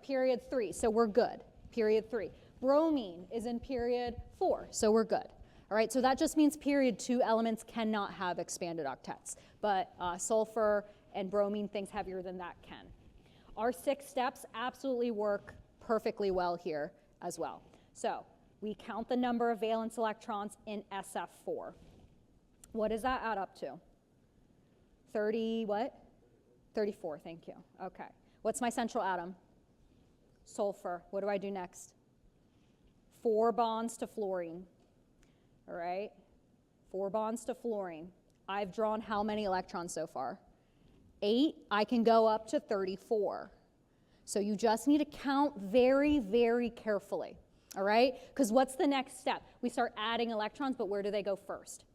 period 3, so we're good, period 3. Bromine is in period 4, so we're good. All right, so that just means period 2 elements cannot have expanded octets, but sulfur and bromine, things heavier than that, can. Our 6 steps absolutely work perfectly well here as well. So we count the number of valence electrons in SF4. What does that add up to? 30 what? 34, thank you. Okay. What's my central atom? sulfur. What do I do next? 4 bonds to fluorine. All right, 4 bonds to fluorine. I've drawn how many electrons so far? 8. I can go up to 34. So you just need to count very, very carefully. All right, because what's the next step? We start adding electrons, but where do they go first?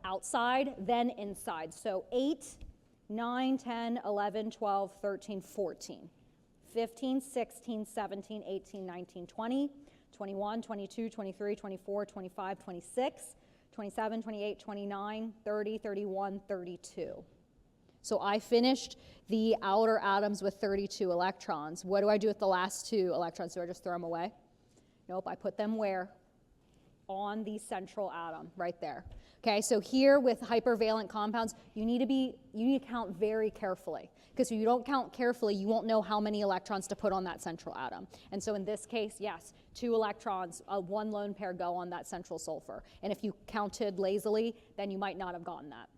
Outside, then inside. So 8, 9, 10, 11, 12, 13, 14, 15, 16, 17, 18, 19, 20, 21, 22, 23, 24, 25, 26, 27, 28, 29, 30, 31, 32. So I finished the outer atoms with 32 electrons. What do I do with the last 2 electrons? Do I just throw them away? Nope, I put them where? On the central atom, right there. Okay, so here with hypervalent compounds, you need to count very carefully, because if you don't count carefully, you won't know how many electrons to put on that central atom. And so in this case, yes, 2 electrons, 1 lone pair go on that central sulfur. And if you counted lazily, then you might not have gotten that.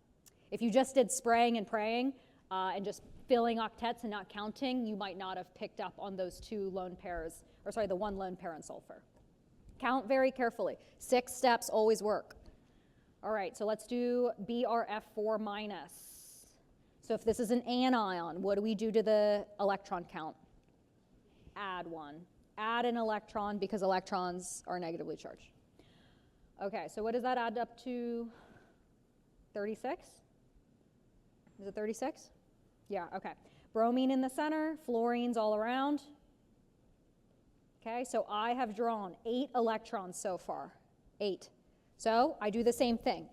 If you just did spraying and praying and just filling octets and not counting, you might not have picked up on those 2 lone pairs, or sorry, the 1 lone pair in sulfur. Count very carefully. 6 steps always work. All right, so let's do BrF4 minus. So if this is an anion, what do we do to the electron count? Add 1. Add an electron because electrons are negatively charged. Okay, so what does that add up to? 36? Is it 36? Yeah, okay. Bromine in the center, fluorines all around. Okay, so I have drawn 8 electrons so far. 8. So I do the same thing.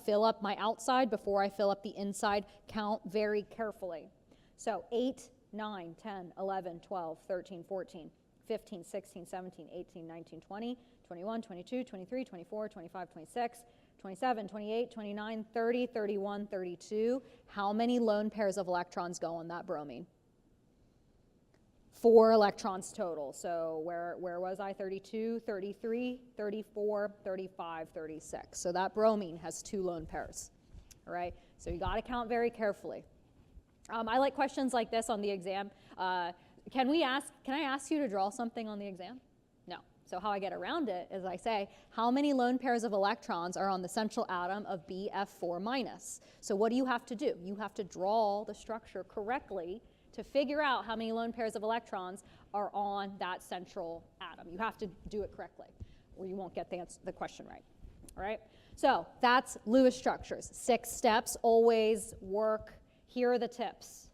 Fill up my outside before I fill up the inside. Count very carefully. So 8, 9, 10, 11, 12, 13, 14, 15, 16, 17, 18, 19, 20, 21, 22, 23, 24, 25, 26, 27, 28, 29, 30, 31, 32. How many lone pairs of electrons go on that bromine? 4 electrons total. So where was I? 32, 33, 34, 35, 36. So that bromine has 2 lone pairs. All right, so you got to count very carefully. I like questions like this on the exam. Can I ask you to draw something on the exam? No. So how I get around it is I say, how many lone pairs of electrons are on the central atom of BF4 minus? So what do you have to do? You have to draw the structure correctly to figure out how many lone pairs of electrons are on that central atom. You have to do it correctly, or you won't get the question right. All right? So that's Lewis structures. 6 steps always work. Here are the tips.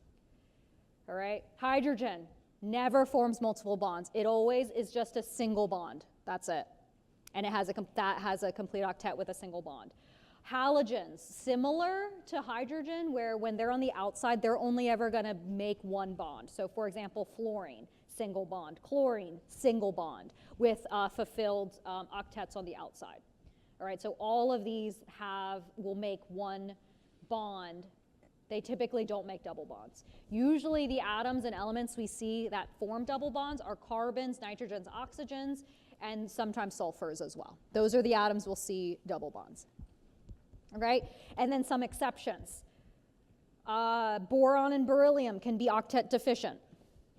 All right? Hydrogen never forms multiple bonds. It always is just a single bond. That's it. And that has a complete octet with a single bond. Halogens, similar to hydrogen, where when they're on the outside, they're only ever going to make 1 bond. So for example, fluorine, single bond. Chlorine, single bond with fulfilled octets on the outside. All right, so all of these will make 1 bond. They typically don't make double bonds. Usually the atoms and elements we see that form double bonds are carbons, nitrogens, oxygens, and sometimes sulfurs as well. Those are the atoms we'll see double bonds. All right, and then some exceptions. Boron and beryllium can be octet deficient.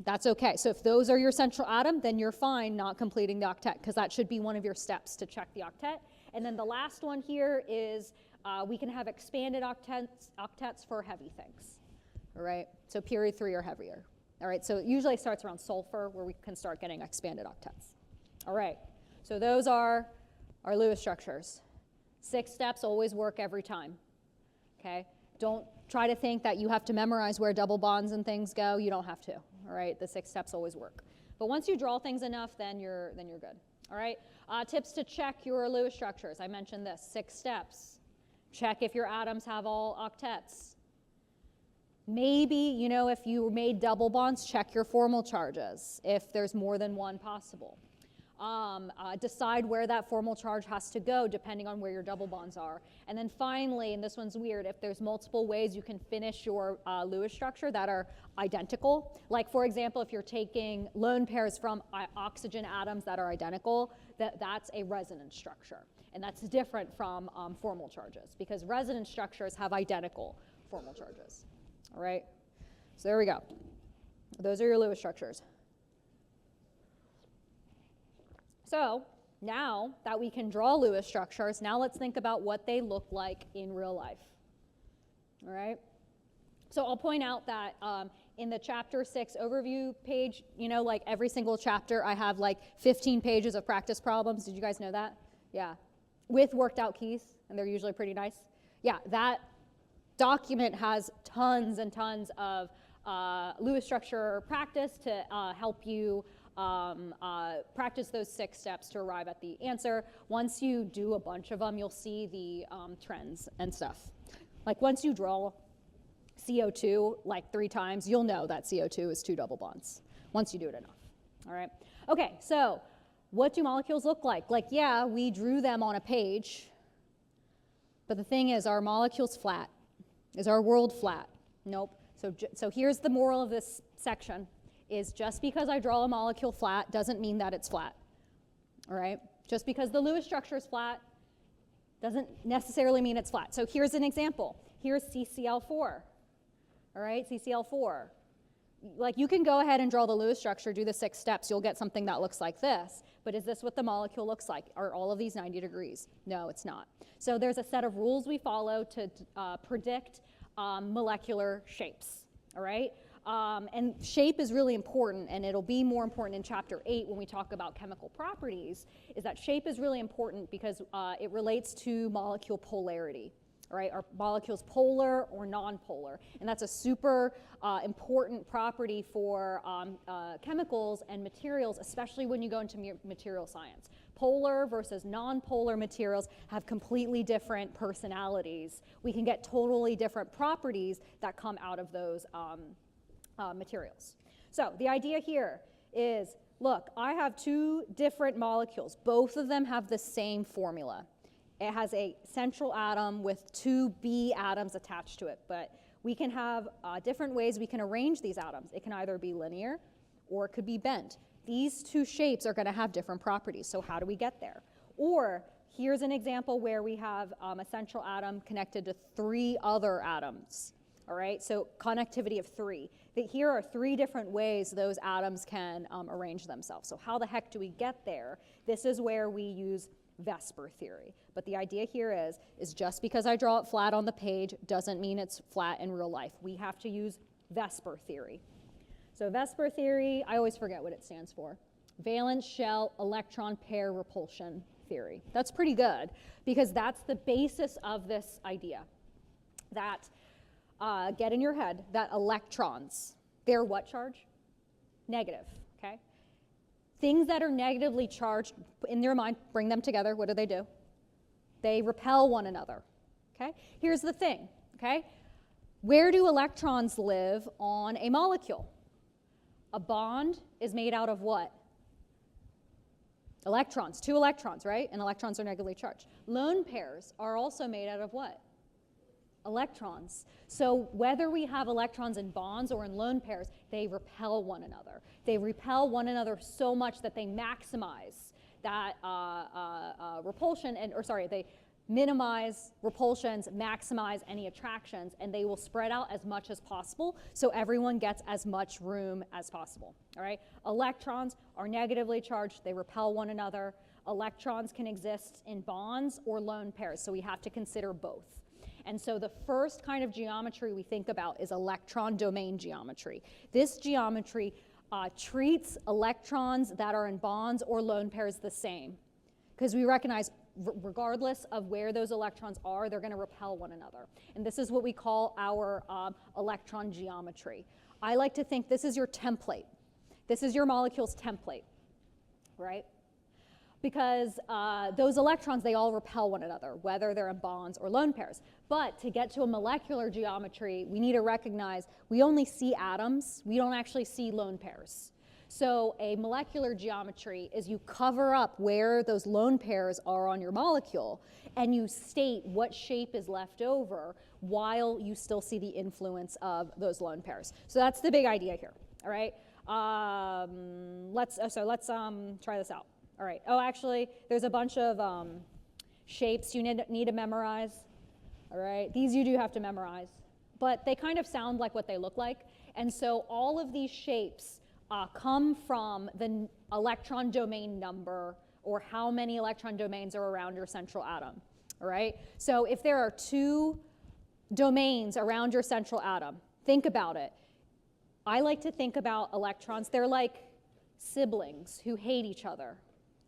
That's okay. So if those are your central atom, then you're fine not completing the octet, because that should be one of your steps to check the octet. And then the last one here is we can have expanded octets for heavy things. All right, so period 3 or heavier. All right, so it usually starts around sulfur where we can start getting expanded octets. All right, so those are our Lewis structures. 6 steps always work every time, okay? Don't try to think that you have to memorize where double bonds and things go. You don't have to, all right? The 6 steps always work. But once you draw things enough, then you're good, all right? Tips to check your Lewis structures. I mentioned this, 6 steps. Check if your atoms have all octets. Maybe, if you made double bonds, check your formal charges if there's more than 1 possible. Decide where that formal charge has to go depending on where your double bonds are. And then finally, and this one's weird, if there's multiple ways you can finish your Lewis structure that are identical, like for example, if you're taking lone pairs from oxygen atoms that are identical, that's a resonance structure. And that's different from formal charges, because resonance structures have identical formal charges. All right, so there we go. Those are your Lewis structures. So now that we can draw Lewis structures, now let's think about what they look like in real life. All right? So I'll point out that in the chapter 6 overview page, you know, like every single chapter, I have like 15 pages of practice problems. Did you guys know that? Yeah. With worked out keys, and they're usually pretty nice. Yeah, that document has tons and tons of Lewis structure practice to help you practice those 6 steps to arrive at the answer. Once you do a bunch of them, you'll see the trends and stuff. Like once you draw CO2 like 3 times, you'll know that CO2 is 2 double bonds, once you do it enough, all right? Okay, so what do molecules look like? Like, yeah, we drew them on a page, but the thing is, are molecules flat? Is our world flat? Nope. So here's the moral of this section, is just because I draw a molecule flat doesn't mean that it's flat, all right? Just because the Lewis structure is flat doesn't necessarily mean it's flat. So here's an example. Here's CCl4. All right, CCl4. Like you can go ahead and draw the Lewis structure, do the 6 steps, you'll get something that looks like this. But is this what the molecule looks like? Are all of these 90 degrees? No, it's not. So there's a set of rules we follow to predict molecular shapes, all right? And shape is really important, and it'll be more important in chapter 8 when we talk about chemical properties, is that shape is really important because it relates to molecule polarity. All right, are molecules polar or nonpolar? And that's a super important property for chemicals and materials, especially when you go into material science. Polar versus nonpolar materials have completely different personalities. We can get totally different properties that come out of those materials. So the idea here is, look, I have 2 different molecules. Both of them have the same formula. It has a central atom with 2 B atoms attached to it, but we can have different ways we can arrange these atoms. It can either be linear or it could be bent. These 2 shapes are going to have different properties, so how do we get there? Or here's an example where we have a central atom connected to 3 other atoms, all right? So connectivity of 3. Here are 3 different ways those atoms can arrange themselves. So how the heck do we get there? This is where we use Vesper theory. But the idea here is just because I draw it flat on the page doesn't mean it's flat in real life. We have to use Vesper theory. So Vesper theory, I always forget what it stands for. Valence shell electron pair repulsion theory. That's pretty good because that's the basis of this idea. That, get in your head, that electrons, they're what charge? Negative, okay? Things that are negatively charged, in your mind, bring them together. What do? They repel one another, okay? Here's the thing, okay? Where do electrons live on a molecule? A bond is made out of what? Electrons, 2 electrons, right? And electrons are negatively charged. Lone pairs are also made out of what? Electrons. So whether we have electrons in bonds or in lone pairs, they repel one another. They repel one another so much that they maximize that repulsion, they minimize repulsions, maximize any attractions, and they will spread out as much as possible so everyone gets as much room as possible, all right? Electrons are negatively charged, they repel one another. Electrons can exist in bonds or lone pairs, so we have to consider both. And so the first kind of geometry we think about is electron domain geometry. This geometry treats electrons that are in bonds or lone pairs the same, because we recognize regardless of where those electrons are, they're going to repel one another. And this is what we call our electron geometry. I like to think this is your template. This is your molecule's template, right? Because those electrons, they all repel one another, whether they're in bonds or lone pairs. But to get to a molecular geometry, we need to recognize we only see atoms. We don't actually see lone pairs. So a molecular geometry is you cover up where those lone pairs are on your molecule, and you state what shape is left over while you still see the influence of those lone pairs. So that's the big idea here, all right? Let's try this out. All right. Oh, actually, there's a bunch of shapes you need to memorize. All right. These you do have to memorize. But they kind of sound like what they look like. And so all of these shapes come from the electron domain number or how many electron domains are around your central atom, all right? So if there are 2 domains around your central atom, think about it. I like to think about electrons, they're like siblings who hate each other,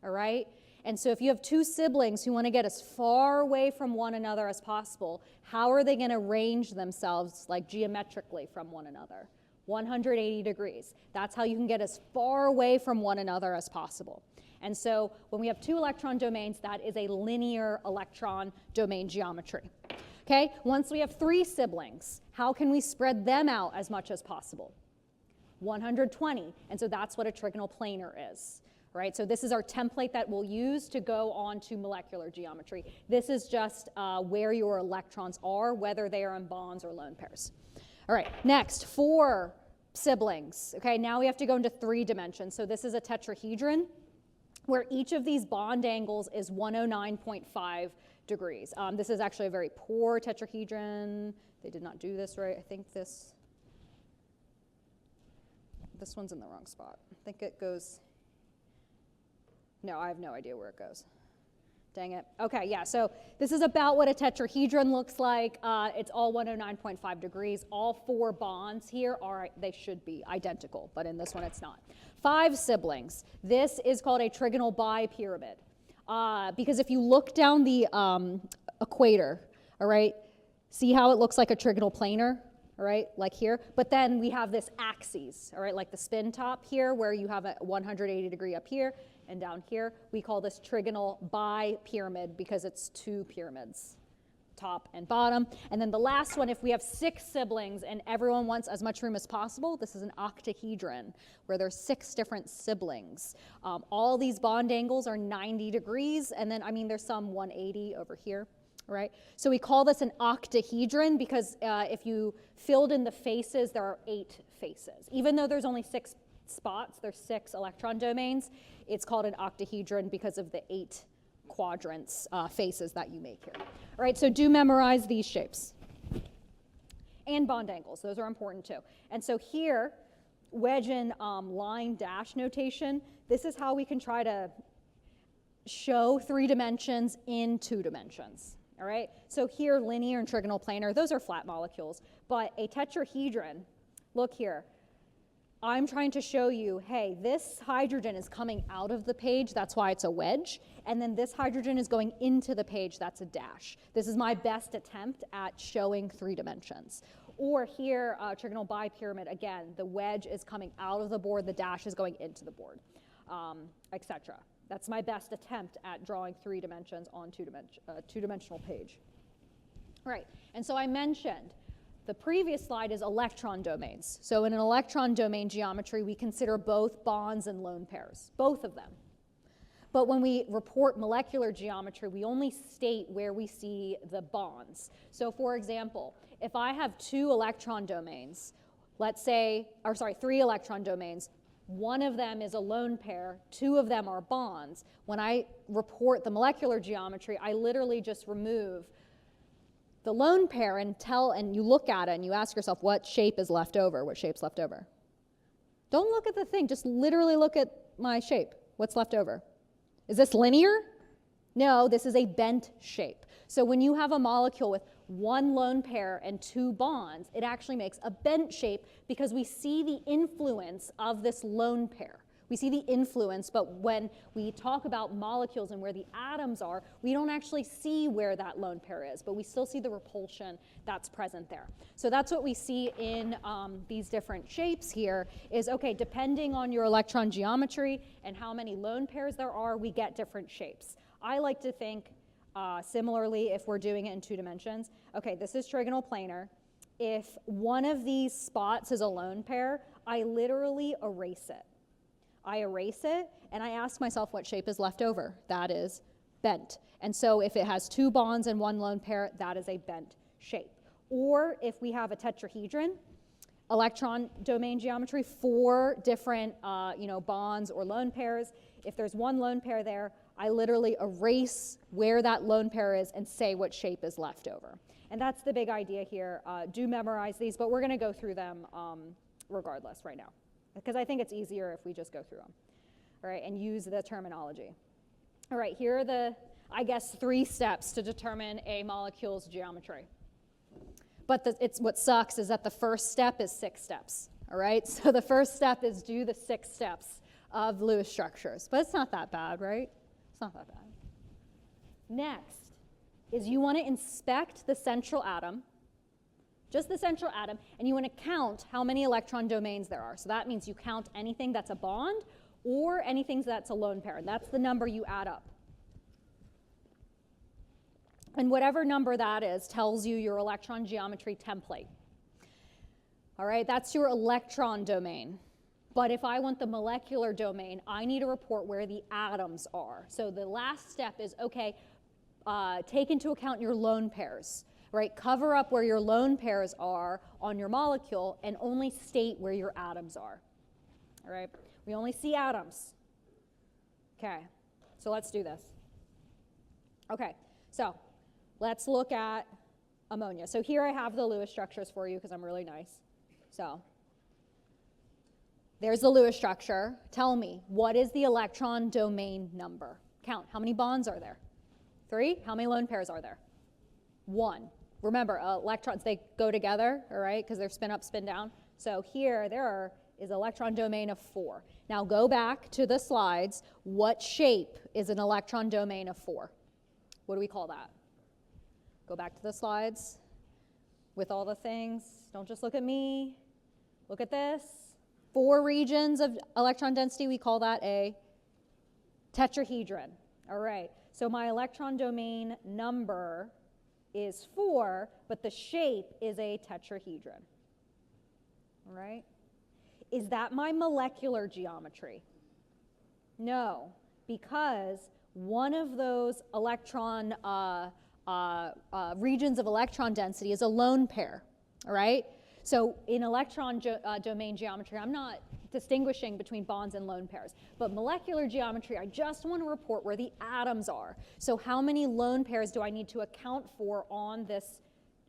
all right? And so if you have 2 siblings who want to get as far away from one another as possible, how are they going to arrange themselves like geometrically from one another? 180 degrees. That's how you can get as far away from one another as possible. And so when we have 2 electron domains, that is a linear electron domain geometry. Okay, once we have 3 siblings, how can we spread them out as much as possible? 120, and so that's what a trigonal planar is. Right, so this is our template that we'll use to go on to molecular geometry. This is just where your electrons are, whether they are in bonds or lone pairs. All right, next, 4 siblings. Okay, now we have to go into 3 dimensions. So this is a tetrahedron where each of these bond angles is 109.5 degrees. This is actually a very poor tetrahedron. They did not do this right. I think this one's in the wrong spot. I think it goes... No, I have no idea where it goes. Dang it. Okay, yeah, so this is about what a tetrahedron looks like. It's all 109.5 degrees. All 4 bonds here they should be identical, but in this one it's not. 5 siblings. This is called a trigonal bipyramid. Because if you look down the equator, all right, see how it looks like a trigonal planar? All right, like here, but then we have this axis, all right, like the spin top here where you have a 180 degree up here and down here. We call this trigonal bipyramid because it's 2 pyramids, top and bottom. And then the last one, if we have 6 siblings and everyone wants as much room as possible, this is an octahedron where there's 6 different siblings. All these bond angles are 90 degrees, and then, there's some 180 over here. Right? So we call this an octahedron because if you filled in the faces, there are 8 faces. Even though there's only 6 spots, there's 6 electron domains, it's called an octahedron because of the 8 quadrants, faces that you make here. All right, so do memorize these shapes. And bond angles, those are important too. And so here, wedge in line dash notation, this is how we can try to show 3 dimensions in 2 dimensions. All right, so here, linear and trigonal planar, those are flat molecules. But a tetrahedron, look here. I'm trying to show you, hey, this hydrogen is coming out of the page, that's why it's a wedge. And then this hydrogen is going into the page, that's a dash. This is my best attempt at showing 3 dimensions. Or here, trigonal bipyramid, again, the wedge is coming out of the board, the dash is going into the board, etc. That's my best attempt at drawing 3 dimensions on two-dimensional page. All right, and so I mentioned the previous slide is electron domains. So in an electron domain geometry, we consider both bonds and lone pairs, both of them. But when we report molecular geometry, we only state where we see the bonds. So for example, if I have 2 electron domains, let's say, 3 electron domains, one of them is a lone pair, 2 of them are bonds. When I report the molecular geometry, I literally just remove the lone pair and you look at it and you ask yourself what shape is left over, what shape's left over. Don't look at the thing, just literally look at my shape. What's left over? Is this linear? No, this is a bent shape. So when you have a molecule with 1 lone pair and 2 bonds, it actually makes a bent shape because we see the influence of this lone pair. We see the influence, but when we talk about molecules and where the atoms are, we don't actually see where that lone pair is, but we still see the repulsion that's present there. So that's what we see in these different shapes here is, okay, depending on your electron geometry and how many lone pairs there are, we get different shapes. I like to think similarly if we're doing it in 2 dimensions. Okay, this is trigonal planar. If one of these spots is a lone pair, I literally erase it. I erase it and I ask myself what shape is left over. That is bent. And so if it has 2 bonds and 1 lone pair, that is a bent shape. Or if we have a tetrahedron, electron domain geometry, 4 different bonds or lone pairs. If there's 1 lone pair there, I literally erase where that lone pair is and say what shape is left over. And that's the big idea here. Do memorize these, but we're going to go through them regardless right now, because I think it's easier if we just go through them, all right, and use the terminology. All right, here are the, I guess, 3 steps to determine a molecule's geometry. But what sucks is that the first step is 6 steps. All right, so the first step is do the 6 steps of Lewis structures. But it's not that bad, right? It's not that bad. Next is you want to inspect the central atom, just the central atom, and you want to count how many electron domains there are. So that means you count anything that's a bond or anything that's a lone pair. That's the number you add up. And whatever number that is tells you your electron geometry template. All right, that's your electron domain. But if I want the molecular domain, I need to report where the atoms are. So the last step is, okay, take into account your lone pairs, right? Cover up where your lone pairs are on your molecule and only state where your atoms are. All right, we only see atoms. Okay, so let's do this. Okay, so let's look at ammonia. So here I have the Lewis structures for you because I'm really nice. So there's the Lewis structure. Tell me, what is the electron domain number? Count. How many bonds are there? 3. How many lone pairs are there? 1. Remember, electrons, they go together, all right, because they're spin up, spin down. So here, is electron domain of 4. Now go back to the slides. What shape is an electron domain of 4? What do we call that? Go back to the slides with all the things. Don't just look at me. Look at this. 4 regions of electron density, we call that a tetrahedron. All right, so my electron domain number is 4, but the shape is a tetrahedron. All right, is that my molecular geometry? No, because one of those electron regions of electron density is a lone pair. All right. So in electron domain geometry, I'm not distinguishing between bonds and lone pairs. But molecular geometry, I just want to report where the atoms are. So how many lone pairs do I need to account for on this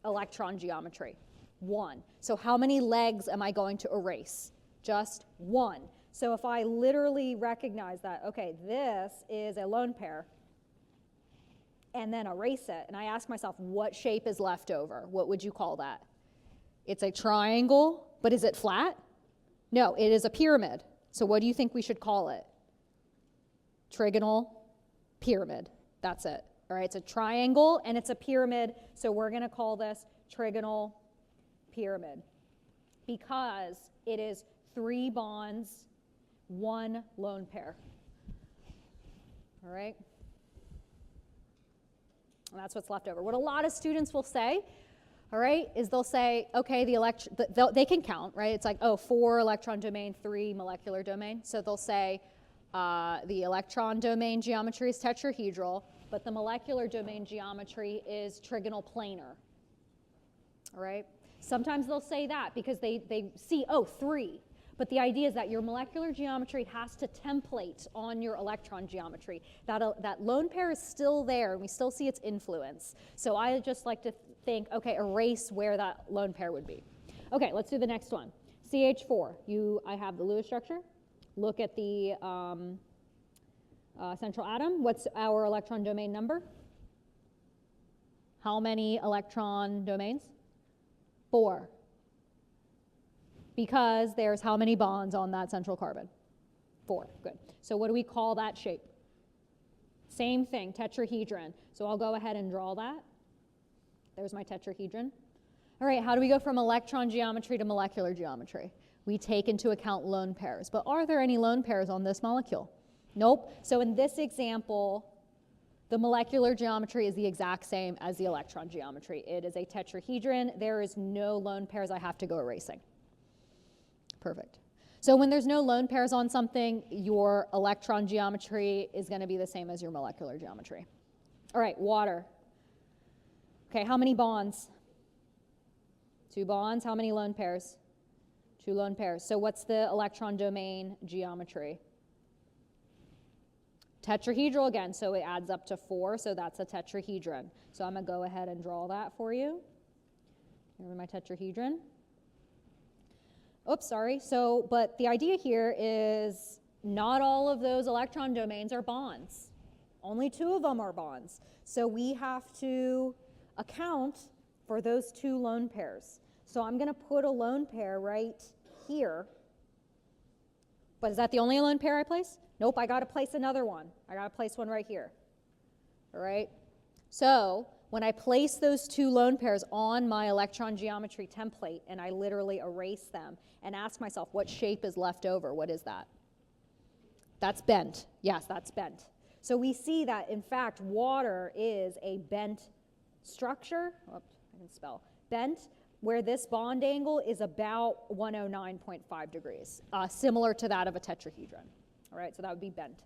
electron geometry? 1. So how many legs am I going to erase? Just 1. So if I literally recognize that, okay, this is a lone pair, and then erase it, and I ask myself, what shape is left over? What would you call that? It's a triangle, but is it flat? No, it is a pyramid. So what do you think we should call it? Trigonal pyramid. That's it. All right, it's a triangle and it's a pyramid, so we're going to call this trigonal pyramid because it is 3 bonds, 1 lone pair. All right? And that's what's left over. What a lot of students will say, all right, is they'll say, okay, they can count, right? It's like, oh, 4 electron domain, 3 molecular domain. So they'll say the electron domain geometry is tetrahedral, but the molecular domain geometry is trigonal planar. All right? Sometimes they'll say that because they see, oh, 3. But the idea is that your molecular geometry has to template on your electron geometry. That lone pair is still there, and we still see its influence. So I just like to think, okay, erase where that lone pair would be. Okay, let's do the next one. CH4, I have the Lewis structure. Look at the central atom. What's our electron domain number? How many electron domains? 4. Because there's how many bonds on that central carbon? 4, good. So what do we call that shape? Same thing, tetrahedron. So I'll go ahead and draw that. There's my tetrahedron. All right, how do we go from electron geometry to molecular geometry? We take into account lone pairs. But are there any lone pairs on this molecule? Nope. So in this example, the molecular geometry is the exact same as the electron geometry. It is a tetrahedron. There is no lone pairs I have to go erasing. Perfect. So when there's no lone pairs on something, your electron geometry is going to be the same as your molecular geometry. All right, water. Okay, how many bonds? 2 bonds. How many lone pairs? 2 lone pairs. So what's the electron domain geometry? Tetrahedral again, so it adds up to 4, so that's a tetrahedron. So I'm going to go ahead and draw that for you. Here's my tetrahedron. Oops, sorry. So, but the idea here is not all of those electron domains are bonds. Only 2 of them are bonds. So we have to account for those 2 lone pairs. So I'm going to put a lone pair right here. But is that the only lone pair I place? Nope, I got to place another one. I got to place one right here. All right? So when I place those 2 lone pairs on my electron geometry template and I literally erase them and ask myself what shape is left over, what is that? That's bent. Yes, that's bent. So we see that, in fact, water is a bent structure. Oops, I can spell. Bent, where this bond angle is about 109.5 degrees, similar to that of a tetrahedron. All right, so that would be bent.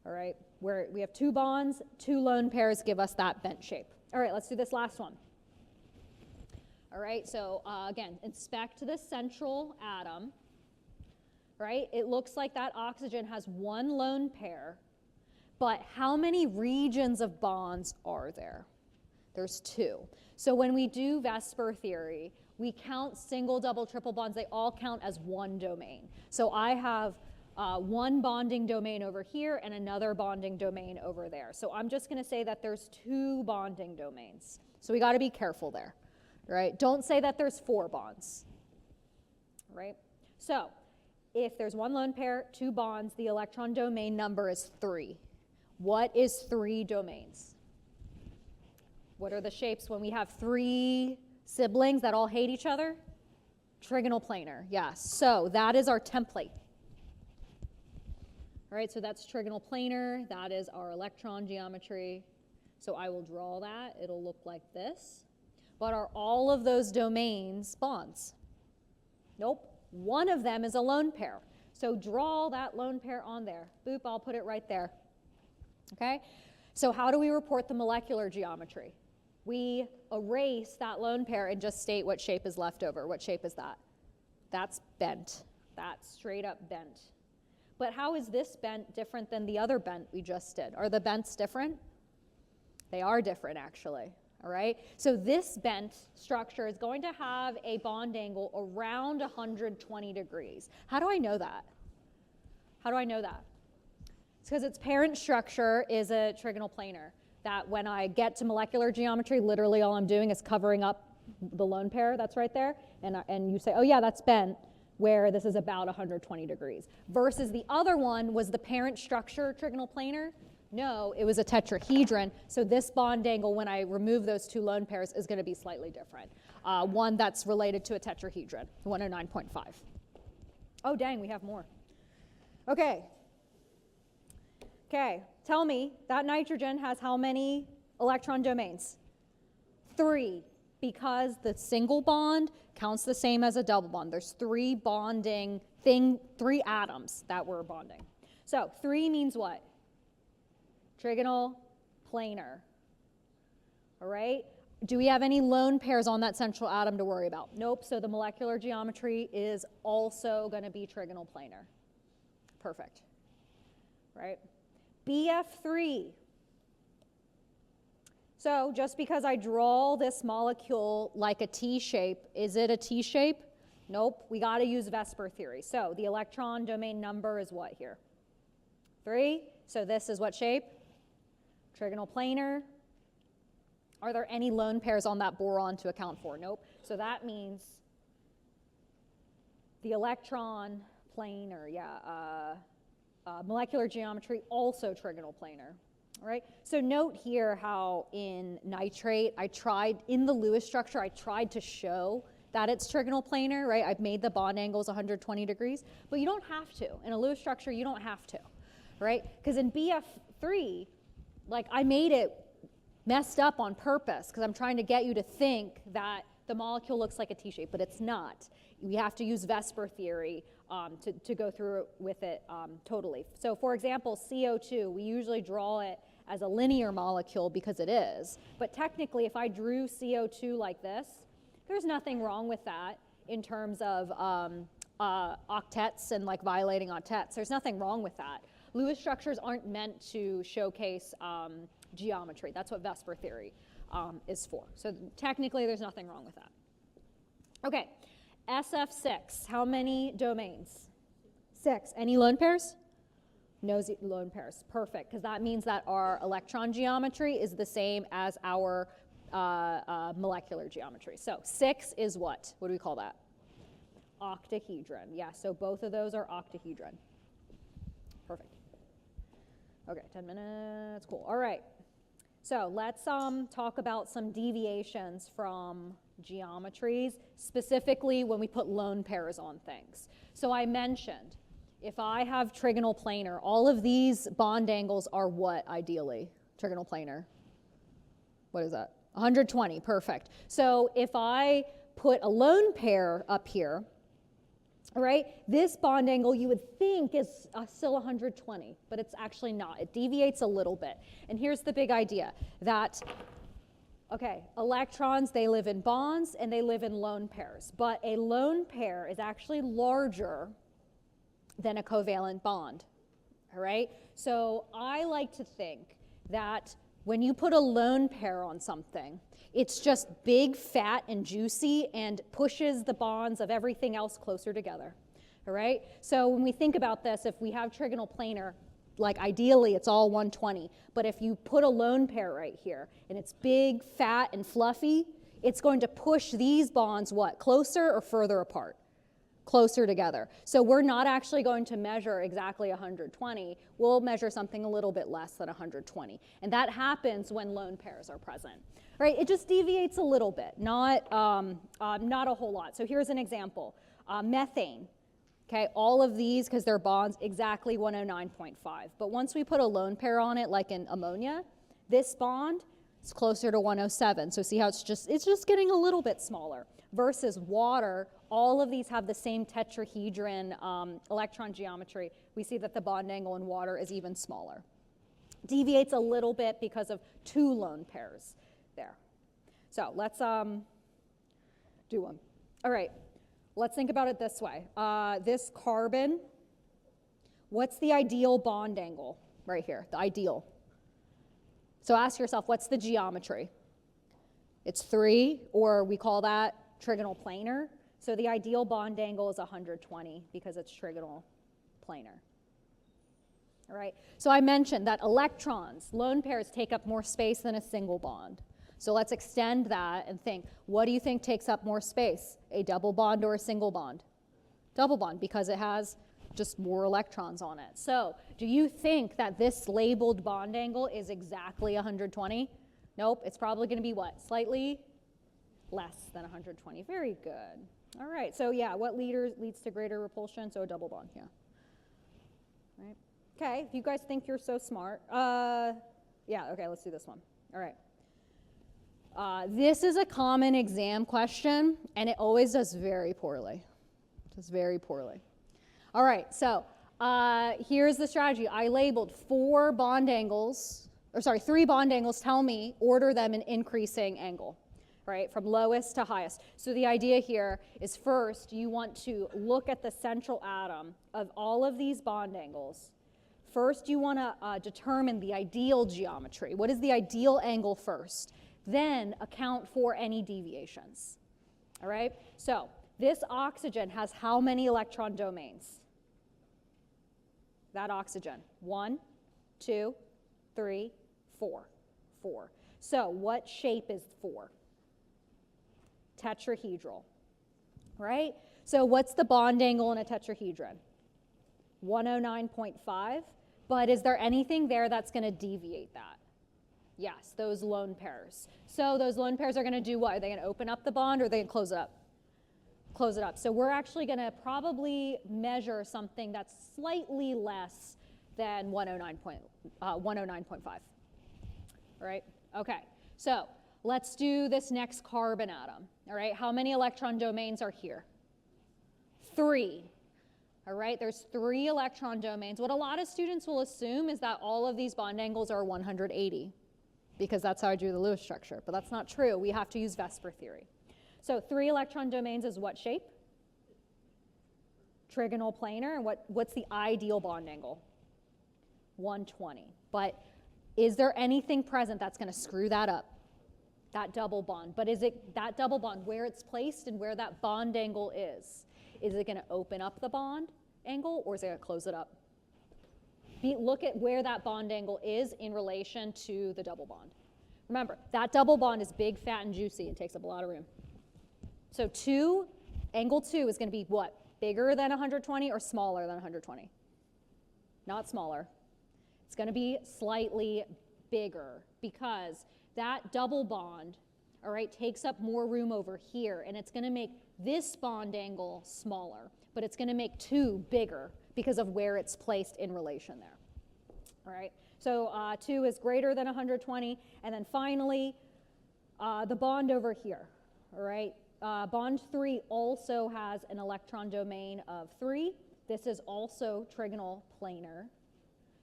All right, where we have 2 bonds, 2 lone pairs give us that bent shape. All right, let's do this last one. All right, so again, inspect the central atom. Right, it looks like that oxygen has 1 lone pair, but how many regions of bonds are there? There's 2. So when we do Vesper theory, we count single, double, triple bonds. They all count as 1 domain. So I have 1 bonding domain over here and another bonding domain over there. So I'm just going to say that there's 2 bonding domains. So we got to be careful there, right? Don't say that there's 4 bonds, right? So if there's 1 lone pair, 2 bonds, the electron domain number is 3. What is 3 domains? What are the shapes when we have 3 siblings that all hate each other? Trigonal planar, yes. So that is our template. All right, so that's trigonal planar. That is our electron geometry. So I will draw that. It'll look like this. But are all of those domains bonds? Nope. One of them is a lone pair. So draw that lone pair on there. Boop, I'll put it right there. Okay? So how do we report the molecular geometry? We erase that lone pair and just state what shape is left over. What shape is that? That's bent. That's straight up bent. But how is this bent different than the other bent we just did? Are the bents different? They are different, actually. All right? So this bent structure is going to have a bond angle around 120 degrees. How do I know that? How do I know that? It's because its parent structure is a trigonal planar. That when I get to molecular geometry, literally all I'm doing is covering up the lone pair that's right there. And you say, oh yeah, that's bent, where this is about 120 degrees. Versus the other one was the parent structure trigonal planar. No, it was a tetrahedron, so this bond angle, when I remove those 2 lone pairs, is going to be slightly different. One that's related to a tetrahedron, 109.5. Oh, dang, we have more. Okay. Okay, tell me, that nitrogen has how many electron domains? 3, because the single bond counts the same as a double bond. There's 3 bonding 3 atoms that we're bonding. So 3 means what? Trigonal planar. All right? Do we have any lone pairs on that central atom to worry about? Nope, so the molecular geometry is also going to be trigonal planar. Perfect. Right? BF3. So just because I draw this molecule like a T shape, is it a T shape? Nope, we got to use Vesper theory. So the electron domain number is what here? 3. So this is what shape? Trigonal planar. Are there any lone pairs on that boron to account for? Nope. So that means the electron planar, molecular geometry, also trigonal planar. All right. So note here how in nitrate, in the Lewis structure, I tried to show that it's trigonal planar, right? I've made the bond angles 120 degrees, but you don't have to. In a Lewis structure, you don't have to, right? Because in BF3, like I made it messed up on purpose because I'm trying to get you to think that the molecule looks like a T-shape, but it's not. We have to use Vesper theory to go through with it totally. So for example, CO2, we usually draw it as a linear molecule because it is. But technically, if I drew CO2 like this, there's nothing wrong with that in terms of octets and like violating octets. There's nothing wrong with that. Lewis structures aren't meant to showcase geometry. That's what Vesper theory is for. So technically, there's nothing wrong with that. Okay, SF6, how many domains? 6. Any lone pairs? No lone pairs. Perfect, because that means that our electron geometry is the same as our molecular geometry. So 6 is what? What do we call that? Octahedron. Yeah, so both of those are octahedron. Perfect. Okay, 10 minutes. Cool. All right. So let's talk about some deviations from geometries, specifically when we put lone pairs on things. So I mentioned, if I have trigonal planar, all of these bond angles are what, ideally? Trigonal planar. What is that? 120, perfect. So if I put a lone pair up here, all right, this bond angle you would think is still 120, but it's actually not. It deviates a little bit. And here's the big idea, that, okay, electrons, they live in bonds and they live in lone pairs, but a lone pair is actually larger than a covalent bond, all right? So I like to think that when you put a lone pair on something, it's just big, fat, and juicy and pushes the bonds of everything else closer together, all right? So when we think about this, if we have trigonal planar, like ideally it's all 120, but if you put a lone pair right here and it's big, fat, and fluffy, it's going to push these bonds, what, closer or further apart? Closer together. So we're not actually going to measure exactly 120. We'll measure something a little bit less than 120. And that happens when lone pairs are present. Right? It just deviates a little bit, not a whole lot. So here's an example. Methane. Okay, all of these, because they're bonds, exactly 109.5. But once we put a lone pair on it, like in ammonia, this bond is closer to 107. So see how it's just getting a little bit smaller. Versus water, all of these have the same tetrahedron electron geometry. We see that the bond angle in water is even smaller. Deviates a little bit because of 2 lone pairs there. So let's do one. All right, let's think about it this way. This carbon, what's the ideal bond angle right here, the ideal? So ask yourself, what's the geometry? It's 3, or we call that trigonal planar. So the ideal bond angle is 120 because it's trigonal planar. All right, so I mentioned that electrons, lone pairs, take up more space than a single bond. So let's extend that and think, what do you think takes up more space, a double bond or a single bond? Double bond, because it has just more electrons on it. So do you think that this labeled bond angle is exactly 120? Nope, it's probably going to be what? Slightly less than 120. Very good. All right, so yeah, what leads to greater repulsion? So a double bond, yeah. Right. Okay, if you guys think you're so smart, yeah, okay, let's do this one. All right. This is a common exam question, and it always does very poorly. Does very poorly. All right, so here's the strategy. I labeled 3 bond angles. Tell me, order them in increasing angle, right, from lowest to highest. So the idea here is, first, you want to look at the central atom of all of these bond angles. First, you want to determine the ideal geometry. What is the ideal angle first? Then account for any deviations. All right? So this oxygen has how many electron domains? That oxygen. 1, 2, 3, 4. 4. So what shape is 4? Tetrahedral. Right? So what's the bond angle in a tetrahedron? 109.5. But is there anything there that's going to deviate that? Yes, those lone pairs. So those lone pairs are going to do what? Are they going to open up the bond, or are they going to close it up? Close it up. So we're actually going to probably measure something that's slightly less than 109.5. All right? Okay. So let's do this next carbon atom. All right? How many electron domains are here? 3. All right, there's 3 electron domains. What a lot of students will assume is that all of these bond angles are 180, because that's how I drew the Lewis structure, but that's not true. We have to use VSEPR theory. So 3 electron domains is what shape? Trigonal planar. And what's the ideal bond angle? 120. But is there anything present that's going to screw that up? That double bond. But is it that double bond, where it's placed and where that bond angle is? Is it going to open up the bond angle, or is it going to close it up? look at where that bond angle is in relation to the double bond. Remember, that double bond is big, fat, and juicy and takes up a lot of room. So angle 2 is going to be what? Bigger than 120 or smaller than 120? Not smaller. It's going to be slightly bigger because that double bond, all right, takes up more room over here, and it's going to make this bond angle smaller, but it's going to make 2 bigger because of where it's placed in relation there. All right, so 2 is greater than 120, and then finally, the bond over here, all right? Bond 3 also has an electron domain of 3. This is also trigonal planar.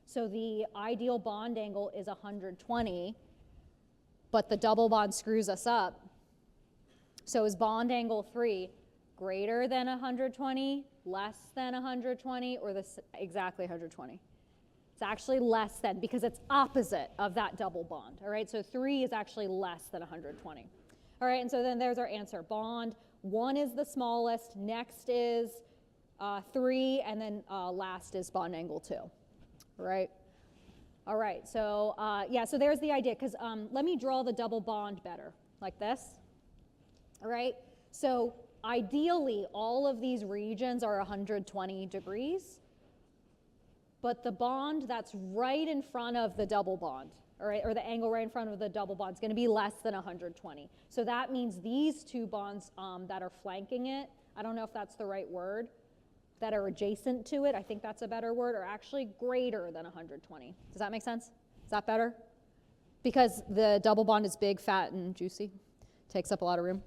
So the ideal bond angle is 120, but the double bond screws us up. So is bond angle 3 greater than 120, less than 120, or exactly 120? It's actually less than, because it's opposite of that double bond, all right? So 3 is actually less than 120. All right, and so then there's our answer. Bond 1 is the smallest, next is 3, and then last is bond angle 2, all right? All right, so yeah, so there's the idea, because let me draw the double bond better, like this, all right? So ideally, all of these regions are 120 degrees, but the bond that's right in front of the double bond, all right, or the angle right in front of the double bond is going to be less than 120. So that means these 2 bonds that are flanking it, I don't know if that's the right word, that are adjacent to it, I think that's a better word, are actually greater than 120. Does that make sense? Is that better? Because the double bond is big, fat, and juicy, takes up a lot of room.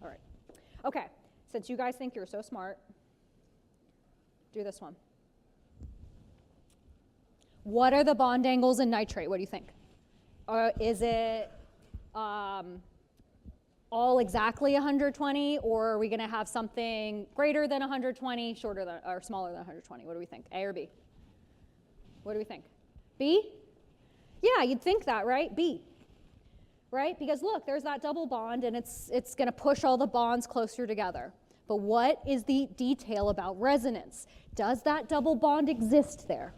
All right. Okay, since you guys think you're so smart, do this one. What are the bond angles in nitrate? What do you think? Or is it all exactly 120, or are we going to have something greater than 120, shorter than, or smaller than 120? What do we think? A or B? What do we think? B? Yeah, you'd think that, right? B. Right? Because look, there's that double bond, and it's going to push all the bonds closer together. But what is the detail about resonance? Does that double bond exist there?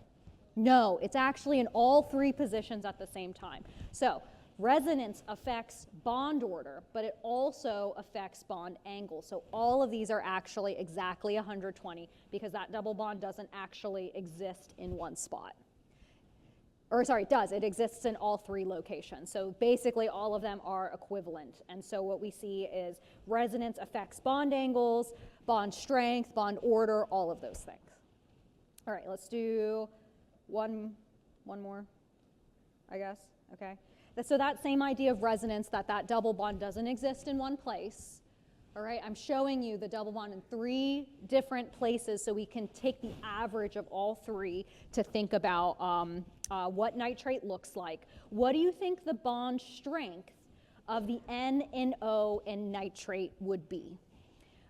No, it's actually in all 3 positions at the same time. So resonance affects bond order, but it also affects bond angle. So all of these are actually exactly 120 because that double bond doesn't actually exist in one spot. Or sorry, it does. It exists in all 3 locations. So basically all of them are equivalent. And so what we see is resonance affects bond angles, bond strength, bond order, all of those things. All right, let's do one more, I guess, okay? So that same idea of resonance, that double bond doesn't exist in one place, all right? I'm showing you the double bond in 3 different places so we can take the average of all 3 to think about what nitrate looks like. What do you think the bond strength of the N and O in nitrate would be?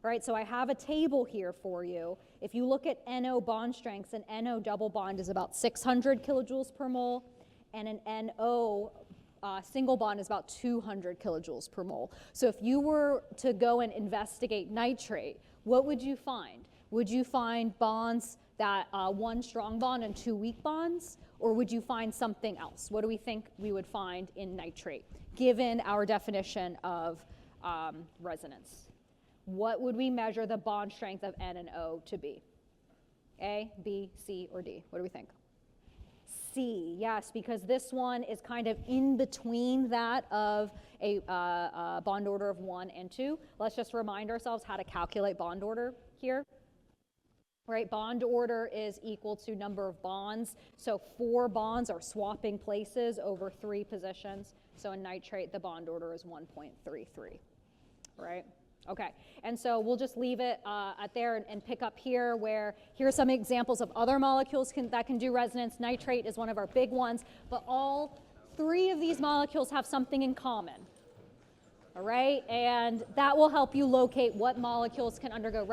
All right, so I have a table here for you. If you look at NO bond strengths, an NO double bond is about 600 kilojoules per mole, and an NO single bond is about 200 kilojoules per mole. So if you were to go and investigate nitrate, what would you find? Would you find bonds that 1 strong bond and 2 weak bonds, or would you find something else? What do we think we would find in nitrate, given our definition of resonance? What would we measure the bond strength of N and O to be? A, B, C, or D? What do we think? C, yes, because this one is kind of in between that of a bond order of 1 and 2. Let's just remind ourselves how to calculate bond order here. Right, bond order is equal to number of bonds. So 4 bonds are swapping places over 3 positions. So in nitrate, the bond order is 1.33, right? Okay, and so we'll just leave it at there and pick up here where here are some examples of other molecules that can do resonance. Nitrate is one of our big ones, but all 3 of these molecules have something in common. All right, and that will help you locate what molecules can undergo resonance.